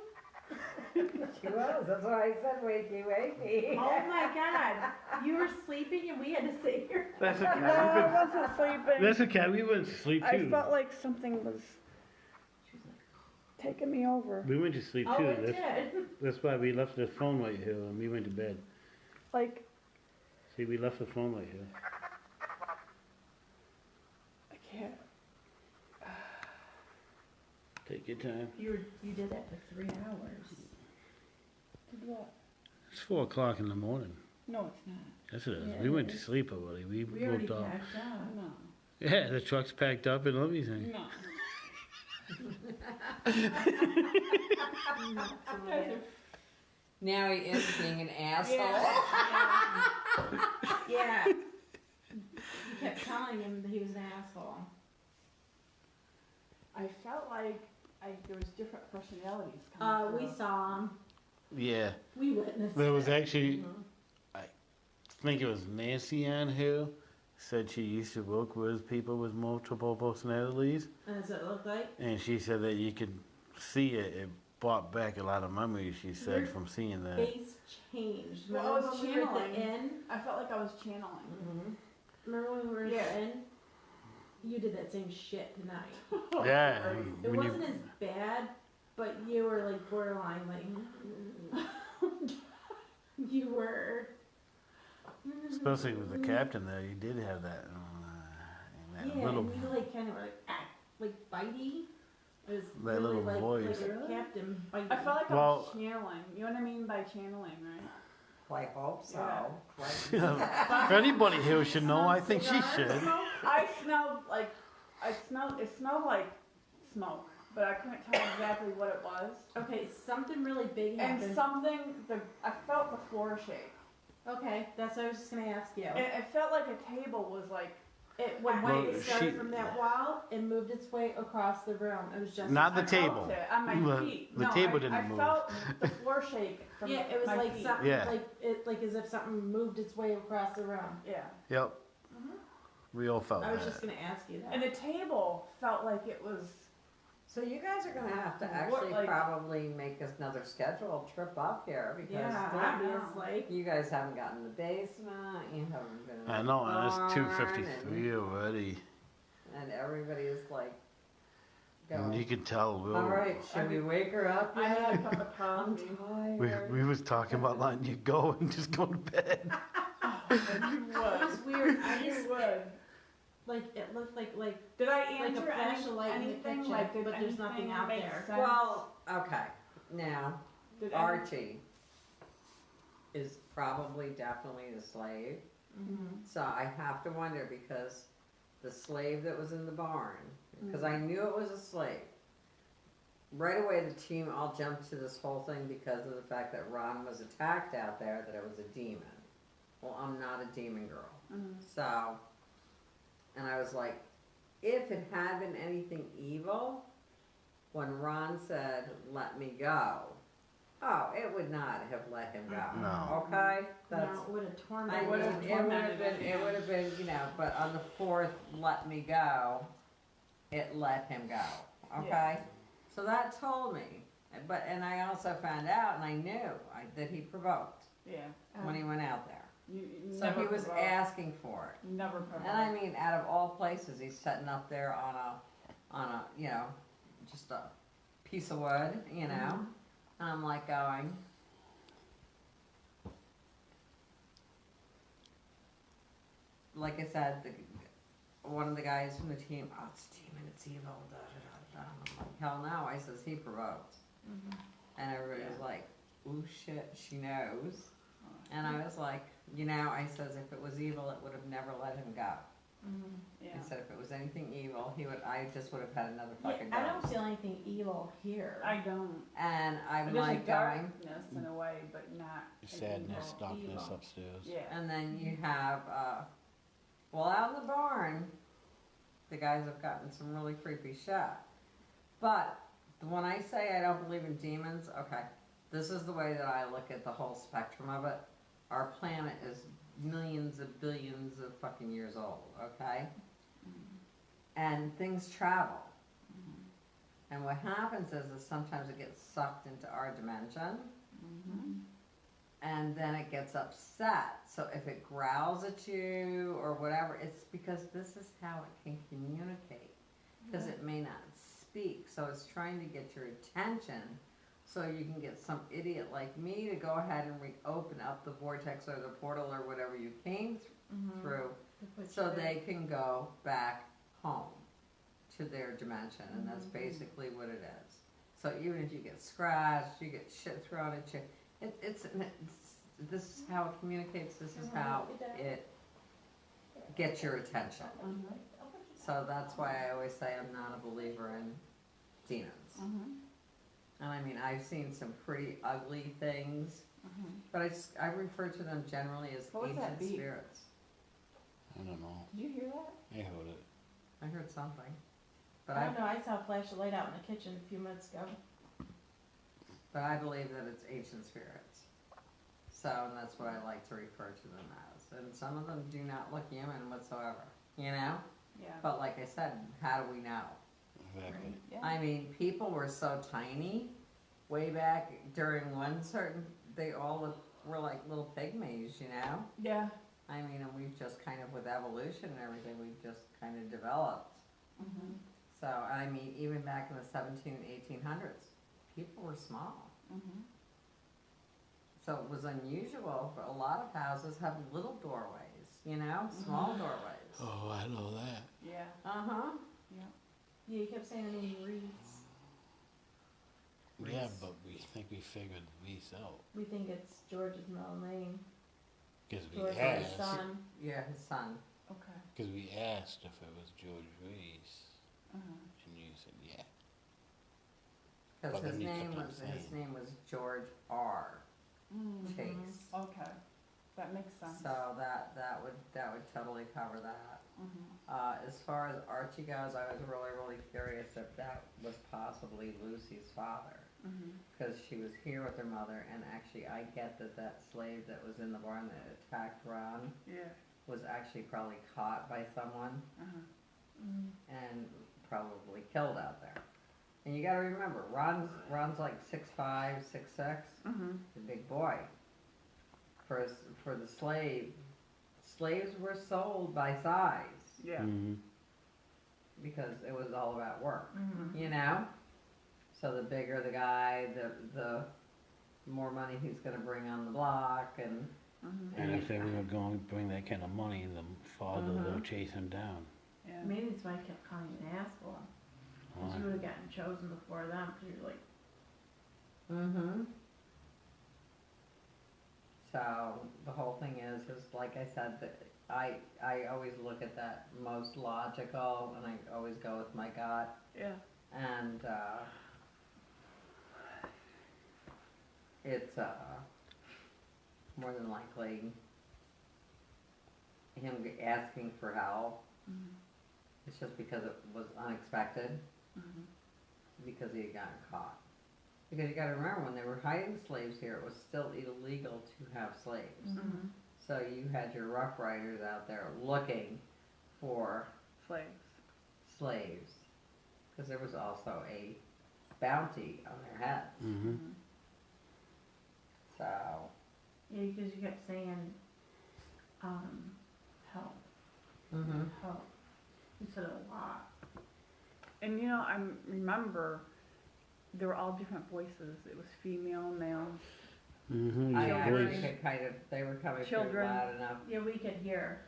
She was, that's why I said wakey, wakey. Oh my god, you were sleeping and we had to sit here. That's okay. No, I wasn't sleeping. That's okay. We went to sleep I too. felt like something was taking me over. We went to sleep Oh, too. it did. That's why we left the phone right here and we went to bed. Like, See, we left the phone right here. I can't. Take your time. You did that for 3 hours. Did what? It's 4 o'clock in the morning. No, it's not. Yes, it is. Yeah, we it went to is. sleep already. We We already woke up. packed up. No. Yeah, the truck's packed up and everything. No. Now he is being an asshole. Yeah. You kept telling him that he was an asshole. I felt like there was different personalities coming We through. saw him. Yeah. We witnessed There was it. actually, I think it was Nancy on who said she used to work with people with multiple personalities. And that's what it looked like. And she said that you could see it. It brought back a lot of memories, she said, Your from seeing that. Face changed. Well, I Remember was when we were at the channeling. inn? I felt like I was channeling. Remember when we were at Yeah. the inn? You did that same shit tonight. Yeah. It when wasn't as bad, but you were like borderline, like you were. especially with the captain there, you did have that, that Yeah, little, and you like kind of were like bitey. It was That really little like, voice. like a Really? captain bitey. I felt like I Well- was channeling. You know what I mean by channeling, right? I hope so. Yeah. if anybody here should know, I think she should. It smelled like like smoke, but I couldn't tell exactly what it was. Okay, something really big happened. And I felt the floor shake. Okay, that's what I was just gonna ask you. It felt like a table was like, It went Well, it started she- from that wall and moved its way across the room. It was just Not the I table. felt it on my The- feet. the No, table I didn't move. felt the floor shake from yeah, it was my like feet. something Yeah. like as if something moved its way across the room. Yeah. Yep. We all felt I was that. just gonna ask you that. And the table felt like it was. So you guys are gonna have to What, actually like- probably make another scheduled trip up here because yeah, obviously. you guys haven't gotten the basement, you haven't been in I the know, and it's barn, 2:53 already. and everybody is like And going, you can tell we all were, right, should we wake her up I yet? had a cup of I'm coffee. tired. we was talking about letting you go and just go to bed. You It would. was weird. I You just would. like it looked like Did I like a answer flash of light in the anything? kitchen, Like, did but there's nothing anything out make there. sense? Well, okay, now, Did any- Archie is probably definitely the slave. So I have to wonder because the slave that was in the barn, because I knew it was a slave. Right away, the team all jumped to this whole thing because of the fact that Ron was attacked out there, that it was a demon. Well, I'm not a demon girl. So, and I was like, if it had been anything evil, when Ron said, let me go, oh, it would not have let him go. No. Okay? That's, No, it would have I tormented mean, would've me. it would have been, you know, but on the fourth, let me go, it let him go, okay? Yeah. So that told me, and I also found out, and I knew that he provoked Yeah. when he went out there. You So never he was provoked. asking for it. You never provoked. And I mean, out of all places, he's sitting up there on a, you know, just a piece of wood, you know, And I'm like going, like I said, one of the guys from the team, oh, it's a demon, it's evil, da da da da. I'm like, hell no, I says, he provoked. And everybody was like, ooh shit, she knows. And I was like, you know, I says, if it was evil, it would have never let him go. Yeah. I said, if it was anything evil, I just would have had another Yeah, fucking I dose. don't feel anything evil here. I don't. And I'm There's a like going, darkness in a way, but not an Sadness, evil. darkness Evil. upstairs. Yeah. and then you have, well, out in the barn, the guys have gotten some really creepy shit. But when I say I don't believe in demons, okay, this is the way that I look at the whole spectrum of it. Our planet is millions of billions of fucking years old, okay? And things travel. And what happens is sometimes it gets sucked into our dimension, and then it gets upset. So if it growls at you or whatever, it's because this is how it can communicate. Because it may not speak, so it's trying to get your attention so you can get some idiot like me to go ahead and reopen up the vortex or the portal or whatever you came through, so they can go back home to their dimension, and that's basically what it is. So even if you get scratched, you get shit thrown at you, it's this is how it communicates, this is how it gets your attention. So that's why I always say I'm not a believer in demons. And I mean, I've seen some pretty ugly things, but I refer to them generally as What was that ancient beep? spirits. I don't know. Did you hear that? I heard it. I heard something. But I don't know, I saw a flash of light out in the kitchen a few minutes ago. But I believe that it's ancient spirits. So, and that's what I like to refer to them as. And some of them do not look human whatsoever, you know? Yeah. But like I said, how do we know? Exactly. Yeah. I mean, people were so tiny way back during one certain, they all were like little pygmies, you know? Yeah. I mean, and we've just kind of, with evolution and everything, we've just kind of developed. So, I mean, even back in the 17 and 1800s, people were small. So it was unusual for a lot of houses have little doorways, you know, small doorways. Oh, I know that. Yeah. Uh-huh. Yeah, you kept saying the name Reese. Yeah, Reese. but we think we figured Reese out. We think it's George's middle name. Because we George is his asked. son. Yeah, his son. Okay. Because we asked if it was George Reese. And you said, yeah. Because But his then you name kept on was saying. George R. Chase. Okay. That makes sense. So that would totally cover that. As far as Archie goes, I was really curious if that was possibly Lucy's father, because she was here with her mother, and actually I get that slave that was in the barn that attacked Ron Yeah. was actually probably caught by someone and probably killed out there. And you got to remember, Ron's like 6'5", 6'6", a big boy. For the slaves were sold by size. Yeah. Because it was all about work, you know? So the bigger the guy, the more money he's gonna bring on the block, and And if they were going to bring that kind of money, the father would chase him down. Yeah. Maybe that's why I kept calling you an asshole. Because you would have gotten chosen before them, because you're like, So the whole thing is like I said, that I always look at that most logical, and I always go with my gut, Yeah. and it's more than likely him asking for help. It's just because it was unexpected, because he had gotten caught. Because you gotta remember, when they were hiding slaves here, it was still illegal to have slaves. So you had your Rough Riders out there looking for slaves, because there was also a bounty on their heads. So, yeah, because you kept saying, help, help. You said it a lot. And you know, I remember there were all different voices. It was female, male. Mm-hmm, I your actually voice. could kind of, they were coming through Children. loud enough. Yeah, we could hear,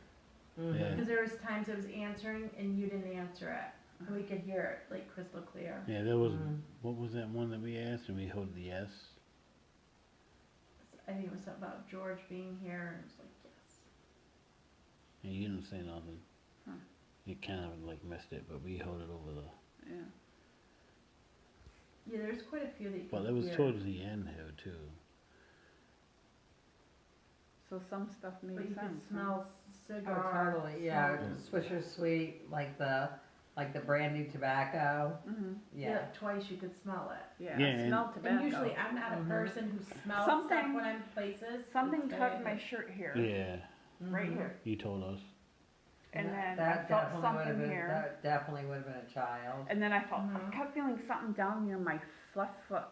Mhm. Yeah. because there was times it was answering and you didn't answer it, and we could hear it like crystal clear. Yeah, there was, Mhm. what was that one that we asked and we heard the yes? I think it was something about George being here, and it was like, yes. And you didn't say nothing. Huh. You kind of like missed it, but we heard it over the, Yeah. Yeah, there's quite a few that you could well, it was hear. towards the end here too. So some stuff made But you sense. could huh? smell Oh, cigar. totally, yeah, Mm. Swisher Sweet, like the brandy tobacco, Mhm. Yeah, yeah. twice you could smell it. Yeah. Yeah, I and- smelled tobacco. And usually I'm not a Mhm. person who smells Something- stuff when I'm places. Something It's tugged very my good. shirt here. Yeah, Right Mhm. here. you told us. And then I That felt definitely would've something been, here. that definitely would've been a child. And then I felt, I Mhm. kept feeling something down near my left foot.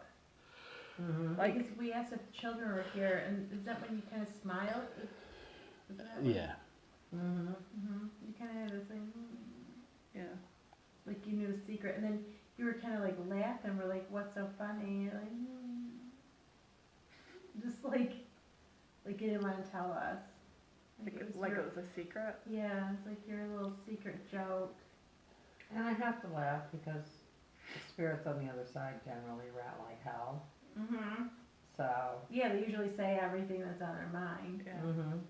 Mhm. Like, Because we asked if the children were here, and is that when you kind of smile? Is that Yeah, Mhm. Mm-hmm. You kind of had this thing, yeah. like you knew a secret, and then you were kind of like laughing. We're like, "What's so funny?" You're like, just like you didn't want to tell us. Like it was a secret. Yeah, it's like your little secret joke. And I have to laugh because the spirits on the other side generally rat like hell, Mm-hmm. so. Yeah, they usually say everything that's on their mind. Yeah. Mhm.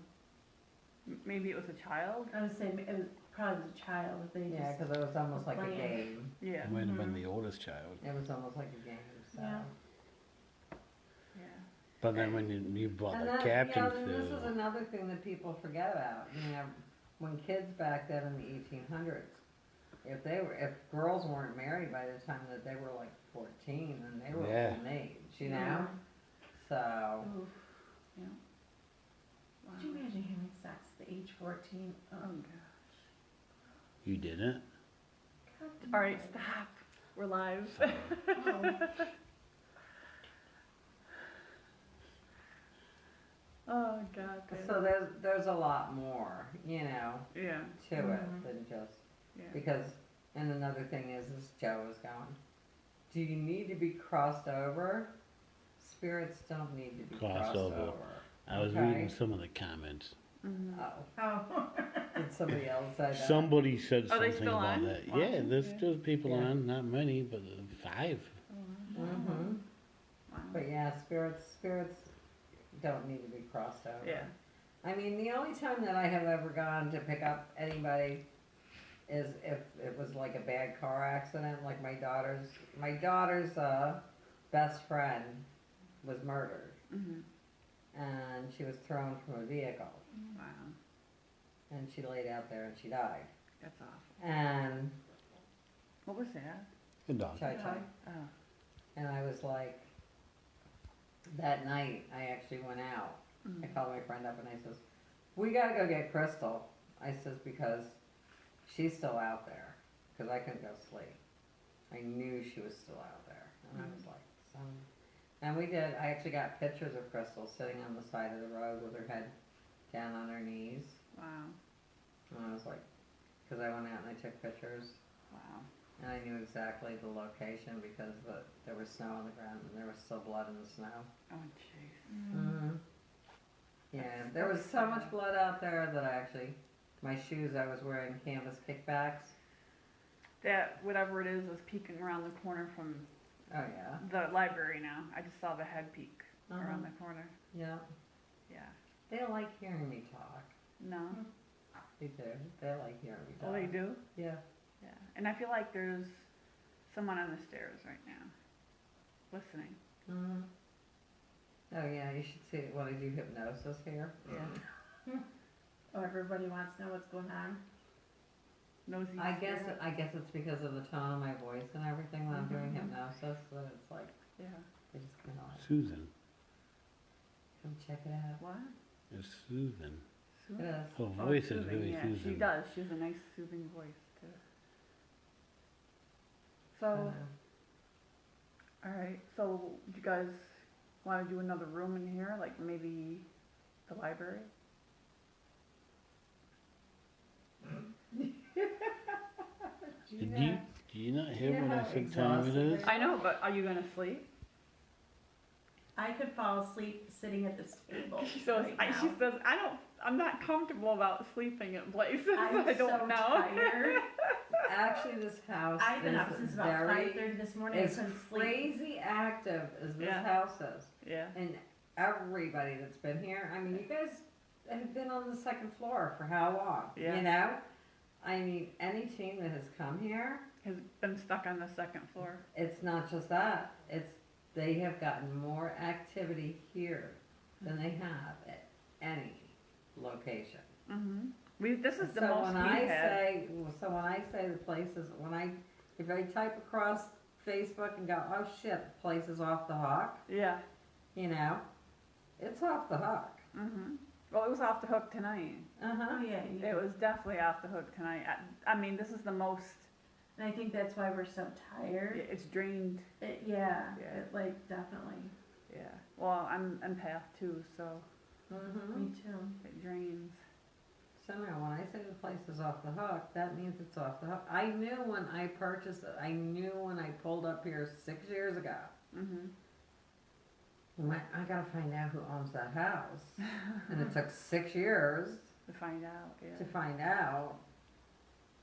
Maybe it was a child. I would say it was probably the child. If they Yeah, just, because it was almost like a Playing. game. Yeah. it might have been Mhm. the oldest child. It was almost like a game, so. Yeah. Yeah. But then when you brought And the then, captain then this is through, another thing that people forget about. You know, when kids back then in the 1800s, if girls weren't married by the time that they were like 14, then they were Yeah. old age, you know. Yeah. So. Oof. Wow. Could you imagine having sex at the age 14? Oh Oh, gosh. you didn't? God, All right, no. stop. We're live. So, Oh. Oh God. So there's a lot more, you know, Yeah. to Mhm. it than just Yeah. because. And another thing is Joe was going. Do you need to be crossed over? Spirits don't need to be Crossed crossed over. over. I was Okay. reading some of the comments. Mhm. Oh, Oh. did somebody else say that? Somebody said Are they something still about on? that. Watching? Yeah, there's Yeah. still people Yeah. on, not many, but 5. Mm-hmm. Wow. But yeah, spirits don't need to be crossed over. Yeah. I mean, the only time that I have ever gone to pick up anybody is if it was like a bad car accident, like my daughter's best friend was murdered, Mhm. and she was thrown from a vehicle, Wow. and she laid out there and she died. That's awful. And What was that? Good dog. Chai Chai. Oh. And I was like, that night I actually went out. I Mhm. called my friend up and I says, we gotta go get Crystal. I says, because she's still out there. Because I couldn't go sleep. I knew she was still out there. And I was like, son. And we did. I actually got pictures of Crystal sitting on the side of the road with her head down on her knees. Wow. And I was like, because I went out and I took pictures. Wow. And I knew exactly the location because there was snow on the ground and there was still blood in the snow. Oh jeez. Mm-hmm. Yeah, there was so much blood out there that my shoes, I was wearing canvas kickbacks. That whatever it is was peeking around the corner from Oh, yeah. the library now. I just saw the head peek Uh-huh. around the corner. Yeah. Yeah. They like hearing me talk. No. They do. They like hearing me talk. Oh, they do? Yeah. Yeah. And I feel like there's someone on the stairs right now listening. Mm-hmm. Oh, yeah, you should see it when I do hypnosis here. Yeah. Oh, everybody wants to know what's going on. Nosy I guess spirit. it's because of the tone of my voice and everything when I'm doing Mhm. hypnosis that it's like, Yeah. they just kind of like, Susan. come check it out. What? It's Susan. It is. Her Oh, voice is soothing, really yeah. Susan. She does. She has a nice soothing voice too. So, all right. So, do you guys want to do another room in here, like maybe the library? Did You not here You when know I how said time it is? exhausted I know, but are you gonna sleep? I could fall asleep sitting at this table She says, right now. she says, I'm not comfortable about sleeping in places. I'm I don't so know. tired. Actually, this house I've been up is since about very, 5:30 this morning. I as couldn't sleep. crazy active as this Yeah. house is. Yeah. And everybody that's been here, I mean, you guys have been on the second floor for how long? Yeah. You know? I mean, any team that has come here, Has been stuck on the second floor. it's not just that. They have gotten more activity here than they have at any location. Mm-hmm. This is the So most when we've had. So when I say the places, if I type across Facebook and go, oh shit, the place is off the hook, Yeah. you know, it's off the hook. Mm-hmm. Well, it was off the hook tonight. Oh yeah, It was definitely off the hook tonight. I mean, this is the most. and I think that's why we're so tired. It's drained. Yeah, Yeah. it, like definitely. Yeah. Well, I'm empath too, so Mm-hmm. Me too. it drains. So now, when I say the place is off the hook, that means it's off the hook. I knew when I purchased it. I knew when I pulled up here 6 years ago. Mm-hmm. I gotta find out who owns that house. And it took 6 years To find out. Yeah. to find out.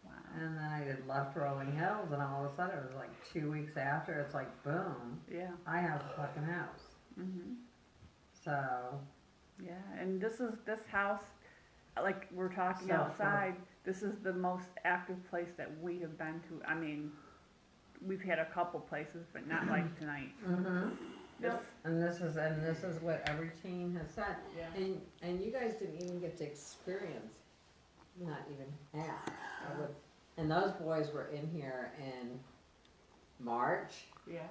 Wow. And then I did Left Rolling Hills, and all of a sudden it was like 2 weeks after, it's like, boom, Yeah. I have a fucking house. Mm-hmm. So, Yeah. And this house, like we're talking So, outside. This is the most active place that we have been to. I mean, we've had a couple places, but not like tonight. This, and this is what every team has said. yeah. And you guys didn't even get to experience, not even half. And those boys were in here in March, Yeah.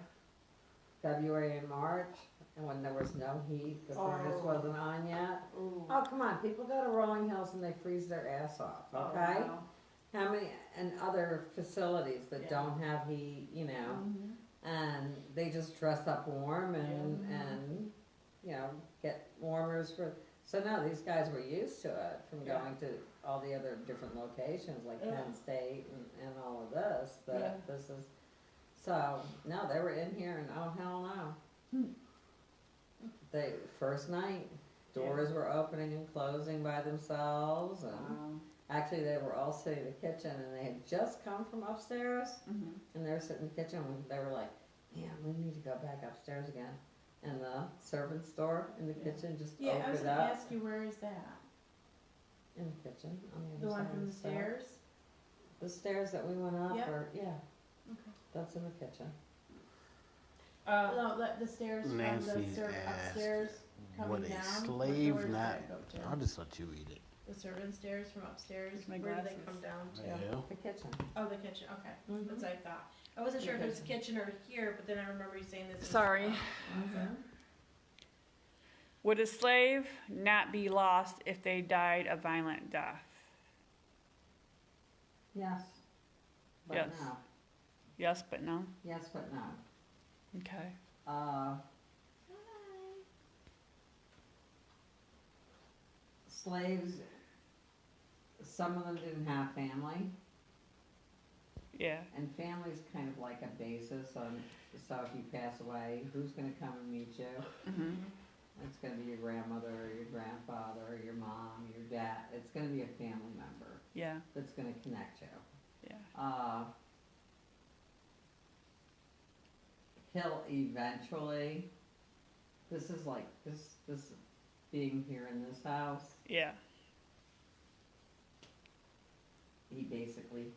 February and March, and when there was no heat, the furnace Oh. wasn't on yet. Ooh. Oh, come on, people go to Rolling Hills and they freeze their ass off, Oh, okay? wow. How many, and other facilities that Yeah. don't have heat, you know, Mhm. and they just dress up warm and, you know, get warmers for, so no, these guys were used to it from Yeah. going to all the other different locations like Yeah. Penn State and all of this, Yeah. that this is, so, no, they were in here and oh, hell no. They, first night, doors were opening and closing by themselves and Wow. actually they were all sitting in the kitchen and they had just come from upstairs Mhm. and they were sitting in the kitchen and they were like, yeah, we need to go back upstairs again. And the servant's door in the kitchen just Yeah, I was opened gonna up. ask you, where is that? In the kitchen, on the The other one side from of the stairs. stairs? The stairs that we went up Yep. or, yeah, Okay. that's in the kitchen. No, the stairs from the Nancy upstairs coming Would a down. slave what doors not? did that go to? I'll just let you eat it. The servant stairs from upstairs, Here's my where do they glasses. come down to? Yeah. The kitchen. Oh, the kitchen, okay, Mhm. that's what I thought. I wasn't sure if it was kitchen or here, but then I remember you saying this. was- Sorry. Mhm. Would a slave not be lost if they died a violent death? Yes. But Yes. no. Yes, but no. Yes, but no. Okay. Slaves, some of them didn't have family, Yeah. and family's kind of like a basis on, so if you pass away, who's gonna come and meet you? Mhm. It's gonna be your grandmother, or your grandfather, or your mom, your dad, it's gonna be a family member Yeah. that's gonna connect you. Yeah. He'll eventually, this is like, this being here in this house, Yeah. he basically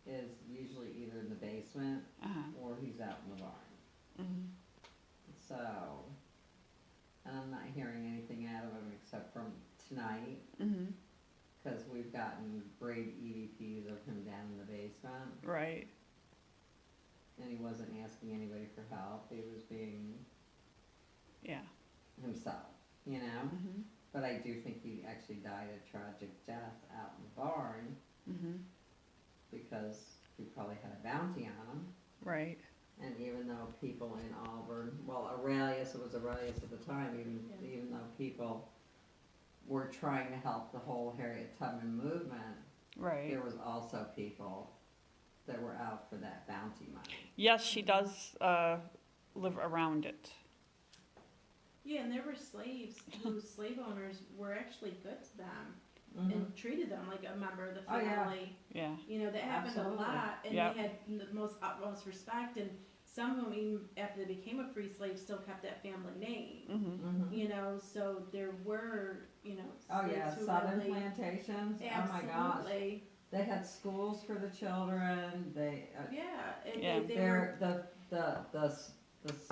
is usually either in the basement Uh-huh. or he's out in the barn. Mhm. So, and I'm not hearing anything out of him except from tonight, Mhm. cause we've gotten great EVPs of him down in the basement, Right. and he wasn't asking anybody for help, he was being Yeah. himself, you know? Mhm. But I do think he actually died a tragic death out in the barn, Mhm. because we probably had a bounty on him. Right. And even though people in Auburn, well, Aurelius, it was Aurelius at the time, Yeah. even though people were trying to help the whole Harriet Tubman movement, Right. there was also people that were out for that bounty money. Yes, she does live around it. Yeah, and there were slaves whose slave owners were actually good to them Mhm. and treated them like a member of the Oh, yeah. family. Yeah. You know, that happened Absolutely. a lot, and Yep. they had the most utmost respect, and some of them, even after they became a free slave, still kept that family name. Mm-hmm. Mhm. You know, so there were, you know, Oh slaves yeah, who southern really, plantations. Oh my gosh, absolutely, they had schools for the children. They yeah, and Yeah. they were, the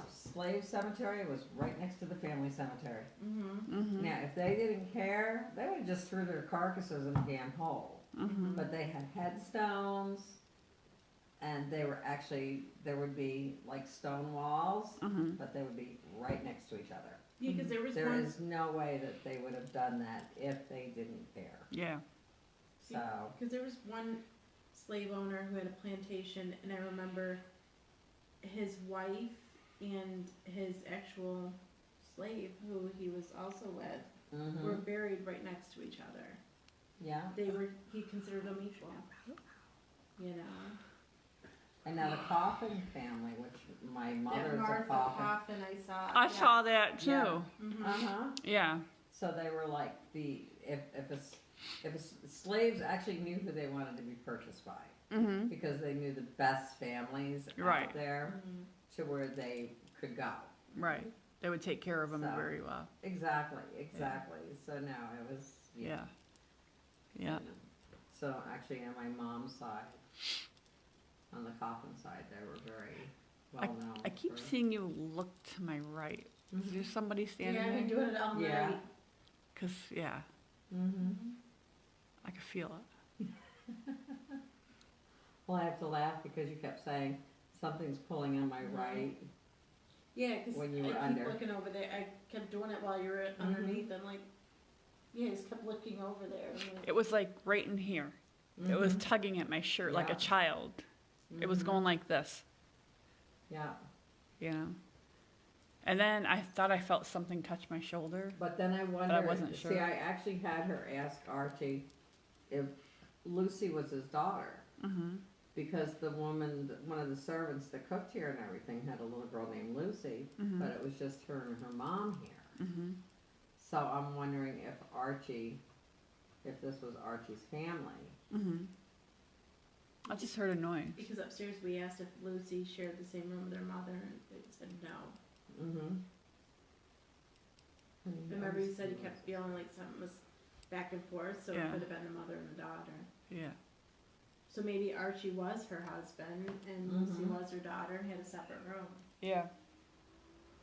slave cemetery was right next to the family cemetery. mm-hmm, Now, if they didn't care, they would just threw their carcasses in a damn hole. Mm-hmm. But they had headstones, and they were actually, there would be like stone walls, Mm-hmm. but they would be right next to each other. yeah, because there was There one, is no way that they would have done that if they didn't care. Yeah. So, because there was one slave owner who had a plantation, and I remember his wife and his actual slave, who he was also with, were mhm. buried right next to each other. Yeah. He considered them equal, you know. And now the Coffin family, which my That mother's a Martha Coffin. Coffin, I saw. I saw that too. Yeah. Mhm. Uh-huh. Yeah. So they were like if slaves actually knew who they wanted to be purchased by, Mm-hmm. because they knew the best families Right. out there Mhm. to where they could go. Right. They would take care of them So- very well. Exactly. So no, it was Yeah. Yeah. So actually, on my mom's side, on the Coffin side, they were very well known. I keep for- seeing you look to my right. Is there somebody standing Yeah, I've been there? doing it all Yeah. night. Cause yeah, Mm-hmm. I could feel it. Well, I have to laugh because you kept saying something's pulling on my right. Yeah, because I When you were keep under. looking over there. I kept doing it while you were underneath, and like, yeah, I just kept looking over there. And like, It was like right in here. It was tugging at my shirt like a Yeah. child. It was Mhm. going like this, Yeah, you know. And then I thought I felt something touch my shoulder. but then I wondered. wasn't See, sure. I actually had her ask Archie if Lucy was his daughter. Mm-hmm. Because the woman, one of the servants that cooked here and everything, had a little girl named Lucy, Mm-hmm. but it was just her and her mom here. Mm-hmm. So I'm wondering if this was Archie's family. Mm-hmm. I just heard a noise. because upstairs we asked if Lucy shared the same room with her mother, and they said no. Mm-hmm. Remember, you said you kept feeling like something was back and forth, so Yeah. it could have been the mother and the daughter. Yeah. So maybe Archie was her husband, and Lucy Mhm. was her daughter, and had a separate room. Yeah.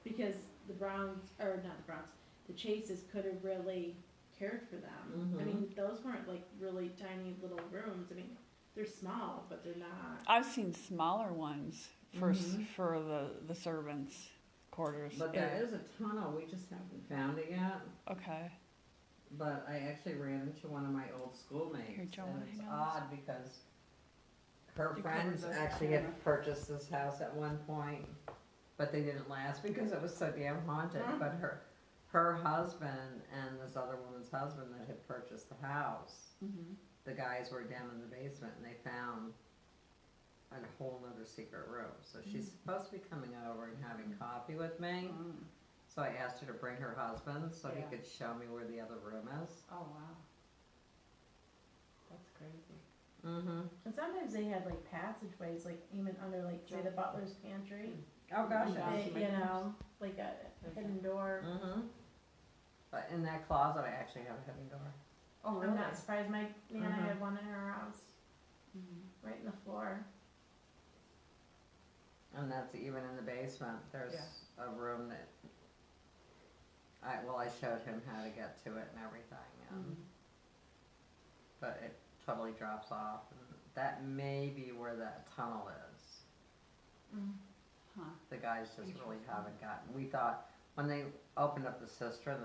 Because the Browns, or not the Browns, the Chases could have really cared for them. I Mhm. mean, those weren't like really tiny little rooms. I mean, they're small, but they're not. I've seen smaller ones for Mhm. for the servants' quarters. But yeah. there is a tunnel, we just haven't found it yet. Okay. But I actually ran into one of my old schoolmates, Here, Joe, and it's hang on. odd because her You friends covered the actually camera. had purchased this house at one point, but they didn't last because it was so damn haunted. Huh? But her husband and this other woman's husband that had purchased the house, Mm-hmm. the guys were down in the basement and they found a whole nother secret room. So she's supposed to be coming over and having coffee with me. So I asked her to bring her husband so Yeah. he could show me where the other room is. Oh, wow. That's crazy. Mm-hmm. And sometimes they had like passageways, like even under like, say, the butler's pantry. Oh, gosh, They- yeah. you know, like a hidden door. Mm-hmm. But in that closet, I actually have a hidden door. Oh, I'm not surprised. My Nana Mhm. had one in her house, right in the floor. And that's even in the basement. There's a room that I showed him how to get to it and everything. But it totally drops off. And that may be where that tunnel is. Huh. The guys just really haven't gotten. We thought when they opened up the cistern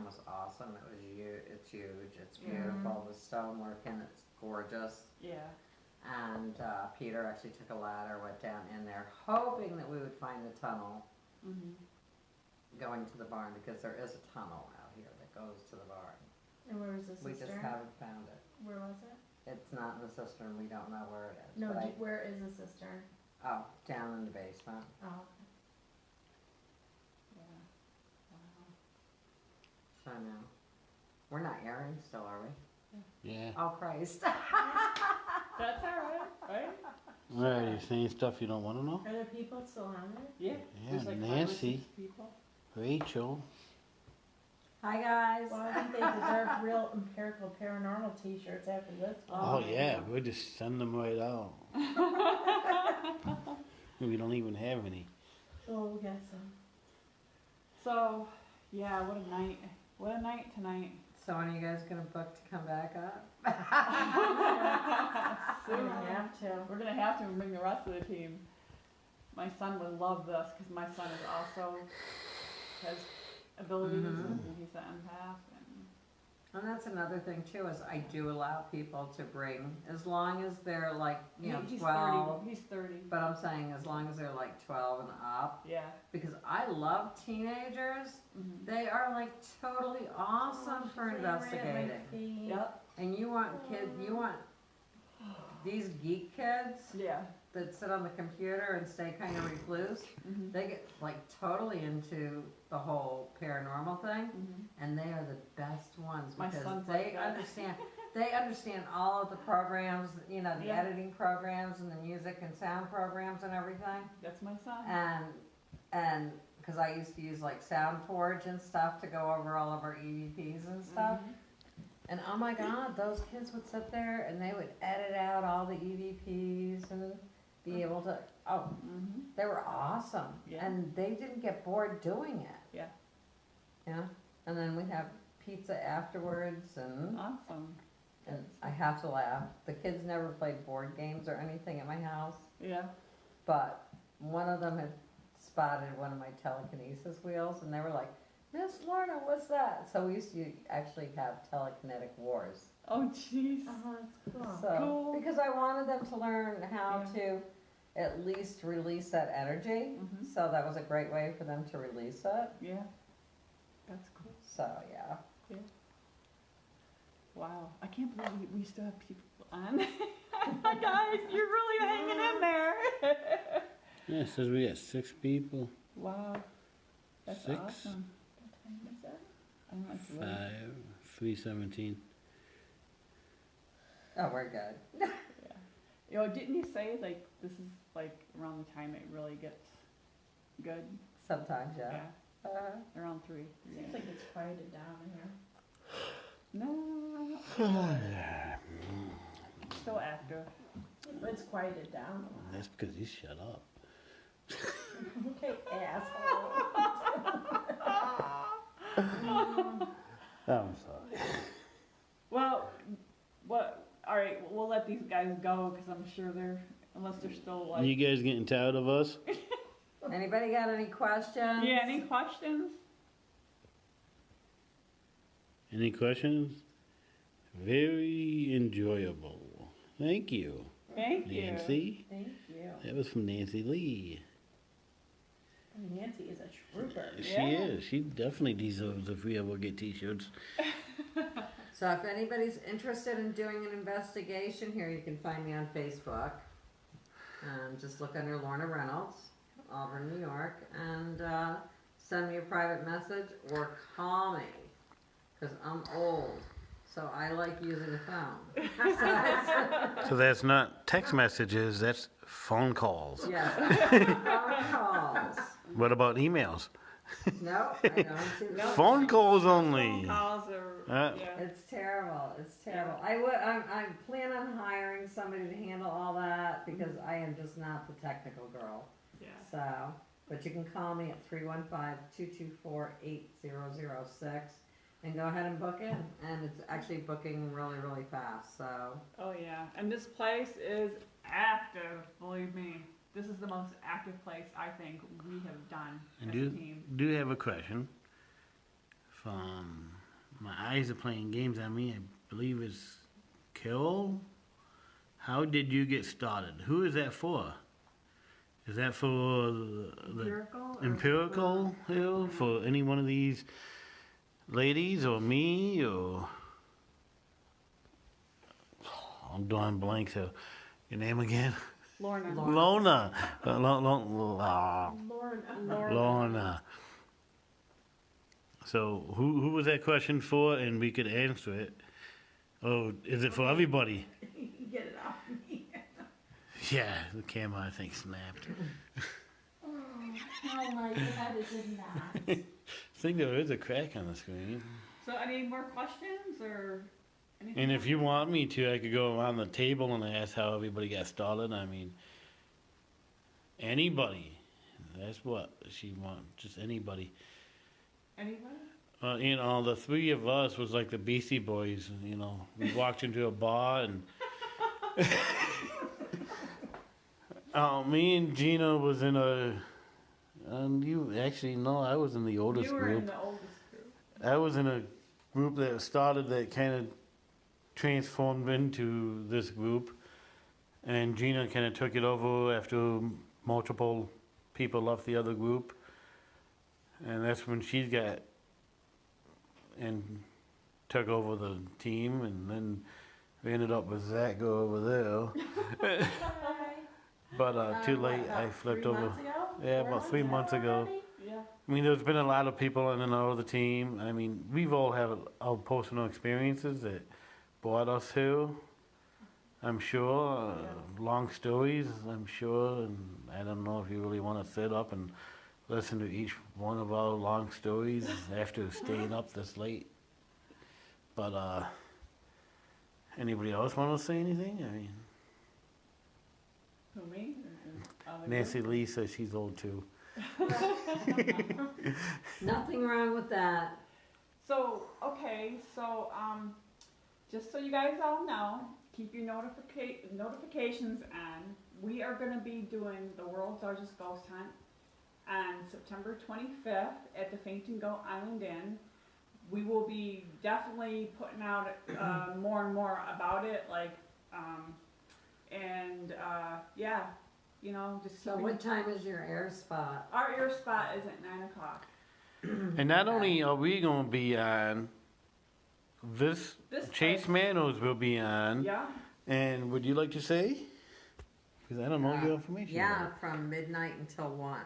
was awesome. It was it's huge, it's beautiful. The stonework in it's gorgeous. Yeah. And Peter actually took a ladder, went down in there, hoping that we would find the tunnel going to the barn, because there is a tunnel out here that goes to the barn. And where was the We just cistern? haven't found it. Where was it? it's not in the cistern, we don't know where it is. No, but where is the cistern? oh, down in the basement. Oh, So no. We're not airing still, are we? Yeah. Oh, Christ. That's alright, right? Alright, you saying stuff you don't wanna know? are there people still on there? Yeah. Yeah, There's like 5 or Nancy. 6 people. Rachel. Hi, guys. Well, I think they deserve real empirical paranormal t-shirts after this one. Oh yeah, we'll just send them right out. We don't even have any. Oh, we got some. So, yeah, what a night. What a night tonight. So when are you guys gonna book to come back up? We're gonna have to. We're gonna have to bring the rest of the team. My son would love this because my son is also has abilities and he's an empath. And that's another thing too, is I do allow people to bring, as long as they're like, you know, He's 12. 30. He's 30. But I'm saying as long as they're like 12 and up, Yeah. because I love teenagers. Mm-hmm. They are like totally awesome for investigating. Yep. And you want these geek kids Yeah. that sit on the computer and stay kind of recluse. Mm-hmm. They get like totally into the whole paranormal thing, Mm-hmm. and they are the best ones My because son's they like that. understand. They understand all of the programs, you know, the Yeah. editing programs and the music and sound programs and everything. That's my son. And because I used to use like SoundForge and stuff to go over all of our EVPs and stuff. Mm-hmm. And oh my God, those kids would sit there and they would edit out all the EVPs and be able to, Mm-hmm. they were awesome. Yeah. And they didn't get bored doing it. Yeah. Yeah. And then we'd have pizza afterwards and Awesome. I have to laugh. The kids never played board games or anything at my house, Yeah. but one of them had spotted one of my telekinesis wheels and they were like, Miss Lorna, what's that? So we used to actually have telekinetic wars. Oh, jeez. Oh, that's cool. So, Cool. because I wanted them to learn how Yeah. to at least release that energy. Mm-hmm. So that was a great way for them to release it. Yeah. That's cool. So yeah. Wow. I can't believe we still have people on. Guys, you're really hanging in there. Yeah, it says we got 6 people. Wow. That's 6, awesome. What time is that? I don't know, it's late. 5, 3:17. Oh, we're good. You know, didn't you say like this is like around the time it really gets good? Sometimes, yeah. Around 3. Seems like it's quieted down in here. No. Still active. But it's quieted down. That's because you shut up. Okay, asshole. I'm sorry. Well, what? All right, we'll let these guys go because I'm sure they're unless they're still like. You guys getting tired of us? Anybody got any questions? Yeah. Any questions? Any questions? Very enjoyable. Thank you, Thank you. Nancy. Thank you. That was from Nancy Lee. Nancy is a trooper. She Yeah. is. She definitely deserves if we ever get t-shirts. So if anybody's interested in doing an investigation here, you can find me on Facebook. Just look under Lorna Reynolds, Auburn, New York, and send me a private message or call me, because I'm old, so I like using a phone. So that's not text messages, that's phone calls. Yes, phone calls. What about emails? No, I don't do that. Phone calls Phone only. calls or Yeah. It's terrible. It's terrible. I plan on hiring somebody to handle all that because I am just not the technical girl. Yeah. So, but you can call me at 315-224-8006 and go ahead and book in. And it's actually booking really, really fast. So, Oh yeah, and this place is active. Believe me, this is the most active place I think we have done I as a team. do have a question. From my eyes are playing games on me. I believe it's Carol. How did you get started? Who is that for? Is that for the Empirical. or- Empirical Hill? For any one of these ladies or me or? I'm drawing blank. So, your name again? Lorna. Lorna. Lorna. Lorna. So, who was that question for? And we could answer it. Oh, is it for everybody? Get it off me. Yeah, the camera I think snapped. Oh, how lightheaded is that? I think there is a crack on the screen. So any more questions or anything? And if else? you want me to, I could go around the table and ask how everybody got started. I mean, anybody. That's what she wants, just anybody. Anybody? You know, the three of us was like the Beastie Boys. You know, we walked into a bar and me and Gina was in a. And you actually no, I was in the oldest You were group. in the oldest group. I was in a group that started that kind of transformed into this group, and Gina kind of took it over after multiple people left the other group, and that's when she got and took over the team, and then we ended up with Zach go over there. But too late, What, I about flipped 3 over. months ago? Yeah, 4 about 3 months ago. already? Yeah. I mean, there's been a lot of people in and out of the team. I mean, we've all had our personal experiences that brought us here. I'm sure, long stories, I'm sure, and I don't know if you really want to sit up and listen to each one of our long stories after staying up this late. But, anybody else want to say anything? I mean, Who, me? Other Nancy group? Lee says she's old too. Nothing wrong with that. So, okay, so, just so you guys all know, keep your notifications on. We are gonna be doing the world's largest ghost hunt on September 25th at the Faint and Go Island Inn. We will be definitely putting out, more and more about it, like, yeah, you know, just So keeping- what time is your air spot? Our air spot is at 9 o'clock. And not only are we going to be on, this This Chase place- Manos will be on. Yeah, And would you like to say? Because I don't know your information. Yeah, from midnight until 1.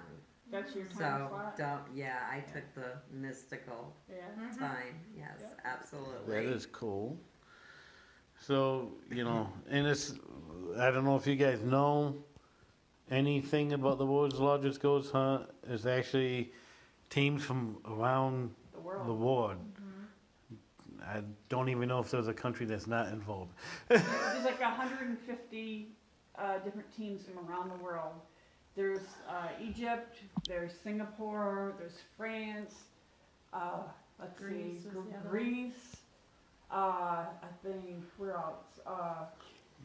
that's your time So slot. I took the mystical Yeah. time. Yes, That absolutely. is cool. So, you know, and it's, I don't know if you guys know anything about the world's largest ghost hunt. It's actually teams from around The world. the world. I don't even know if there's a country that's not involved. There's like 150 different teams from around the world. There's Egypt, there's Singapore, there's France, let's Greece see, was the other one. Greece, I think, where else?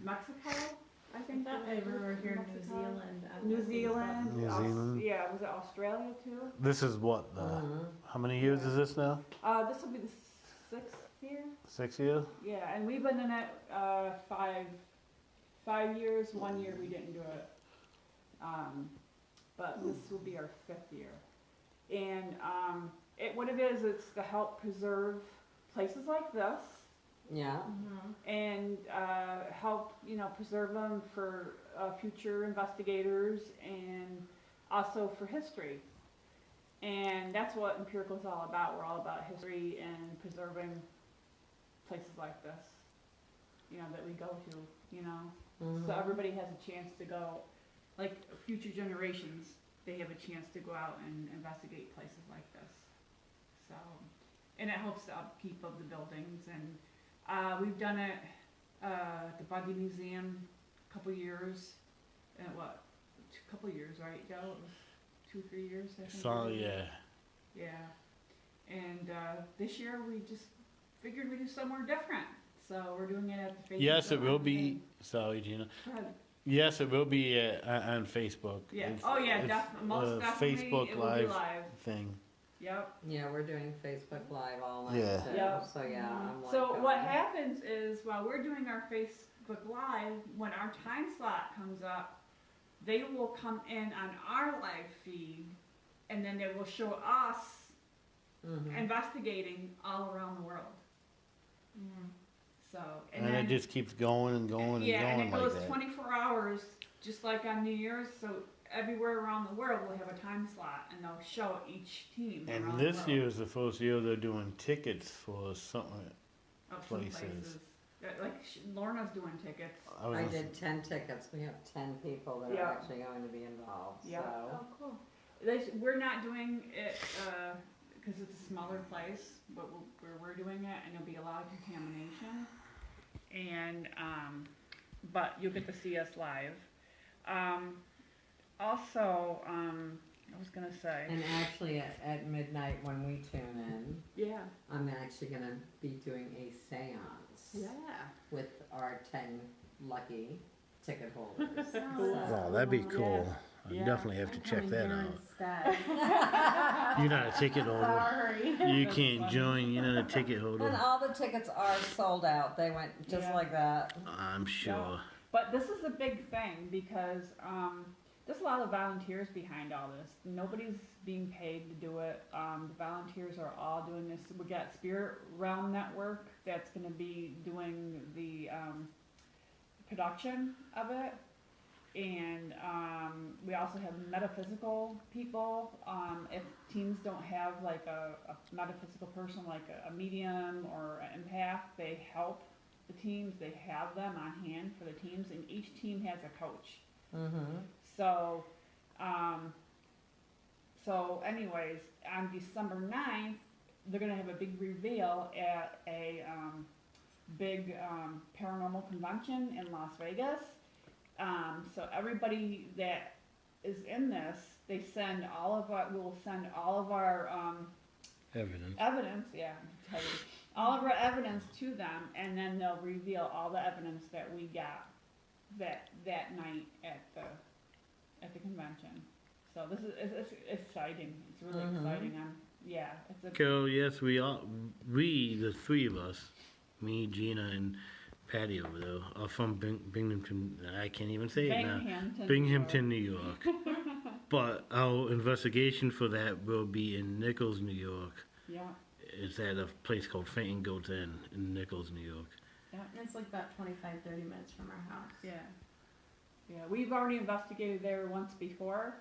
Mexico, I think that They were here in New Mexico. Zealand. New Zealand. New Zealand. Yeah, was it Australia too? This is what, how many years is this now? This will be the 6th year. 6 years? Yeah, and we've been in it 5 years. 1 year we didn't do it, but this will be our 5th year. And what it is, it's to help preserve places like this Yeah. and help preserve them for future investigators and also for history. And that's what Empirical is all about. We're all about history and preserving places like this, that we go to, so everybody has a chance to go, like future generations, they have a chance to go out and investigate places like this. So, and it helps the upkeep of the buildings, and we've done it at the Buggy Museum a couple years, and couple years, right, Joe? It was 2-3 years, I think. So, yeah. Yeah, and this year we just figured we'd do somewhere different, so we're doing it at the Facebook. Yes, it will be. Sorry, Gina. Go ahead. Yes, it will be on Facebook. Yeah. It's- Oh yeah, it's most a definitely. Facebook it will be Live live. thing. Yep. Yeah, we're doing Facebook Live all night Yeah. too. Yep. So yeah, I'm like. So what happens is while we're doing our Facebook Live, when our time slot comes up, they will come in on our live feed, and then they will show us Mhm. investigating all around the world. So, And then, it just keeps going and going and yeah, and going it like goes that. 24 hours, just like on New Year's. So everywhere around the world will have a time slot, and they'll show each team. And around this the world. year is the first year they're doing tickets for something. Of some places. Like Lorna's doing tickets. I did 10 tickets. We have 10 people that Yeah. are actually going to be involved. Yeah. So. Oh, cool. We're not doing it because it's a smaller place, but where we're doing it, and there'll be a lot of contamination. And but you'll get to see us live. Also, I was gonna say. And actually, at midnight when we tune in, Yeah. I'm actually going to be doing a seance Yeah. with our 10 lucky ticket holders. Oh, that'd be cool. I Yeah. definitely have to I'm check coming that here out. instead. You're not a ticket holder. Sorry. You That's can't funny. join. You're not a ticket And holder. all the tickets are sold out. They went just Yeah. like that. I'm sure. But this is a big thing because there's a lot of volunteers behind all this. Nobody's being paid to do it. The volunteers are all doing this. We got Spirit Realm Network that's going to be doing the production of it. And we also have metaphysical people. If teams don't have like a metaphysical person, like a medium or an empath, they help the teams. They have them on hand for the teams, and each team has a coach. Mm-hmm. So, anyways, on December 9th, they're gonna have a big reveal at a big paranormal convention in Las Vegas. So everybody that is in this, we'll send all of our Evidence. evidence, yeah, I'm telling you, all of our evidence to them, and then they'll reveal all the evidence that we got that night at the convention. So this is it's exciting. It's really exciting. It's a Carol, yes, we are. We, the three of us, me, Gina, and Patty over there, are from Binghamton. I can't even say it now. Binghamton, New York. But our investigation for that will be in Nichols, New York. Yeah. It's at a place called Fainting Goat's Inn in Nichols, New York. It's like about 25, 30 minutes from our house. Yeah. Yeah, we've already investigated there once before,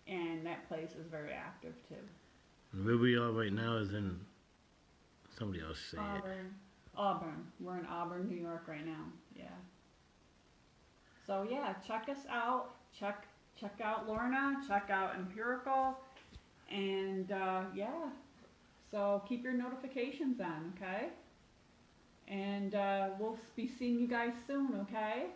and that place is very active too. And where we are right now is in, somebody else say it. Auburn. We're in Auburn, New York right now. Yeah. So yeah, check us out. Check out Lorna. Check out Empirical, and yeah. So keep your notifications on, okay? And we'll be seeing you guys soon, okay?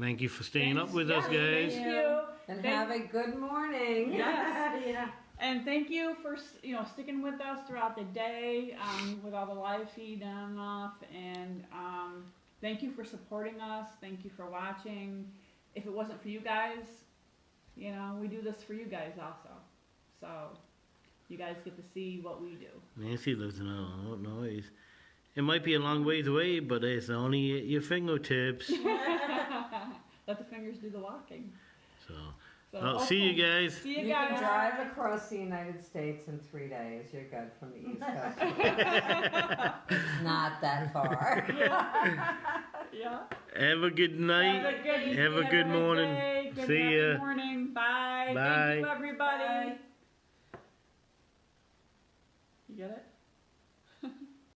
Thank you for staying up with us, Yes, guys. Thank you. And Thank- have a good morning. Yes. Yeah. And thank you for sticking with us throughout the day with all the live feed on and off. And thank you for supporting us. Thank you for watching. If it wasn't for you guys, we do this for you guys also. So you guys get to see what we do. Nancy lives in a noise. It might be a long ways away, but it's only at your fingertips. Let the fingers do the walking. So, So I'll see you guys. See you You guys. can drive across the United States in 3 days. You're good from the East Coast. It's not that far. Yeah. Have a good night. Have a good morning. Day. Good See happy ya. morning. Bye. Bye. Thank you, everybody. Bye. You get it?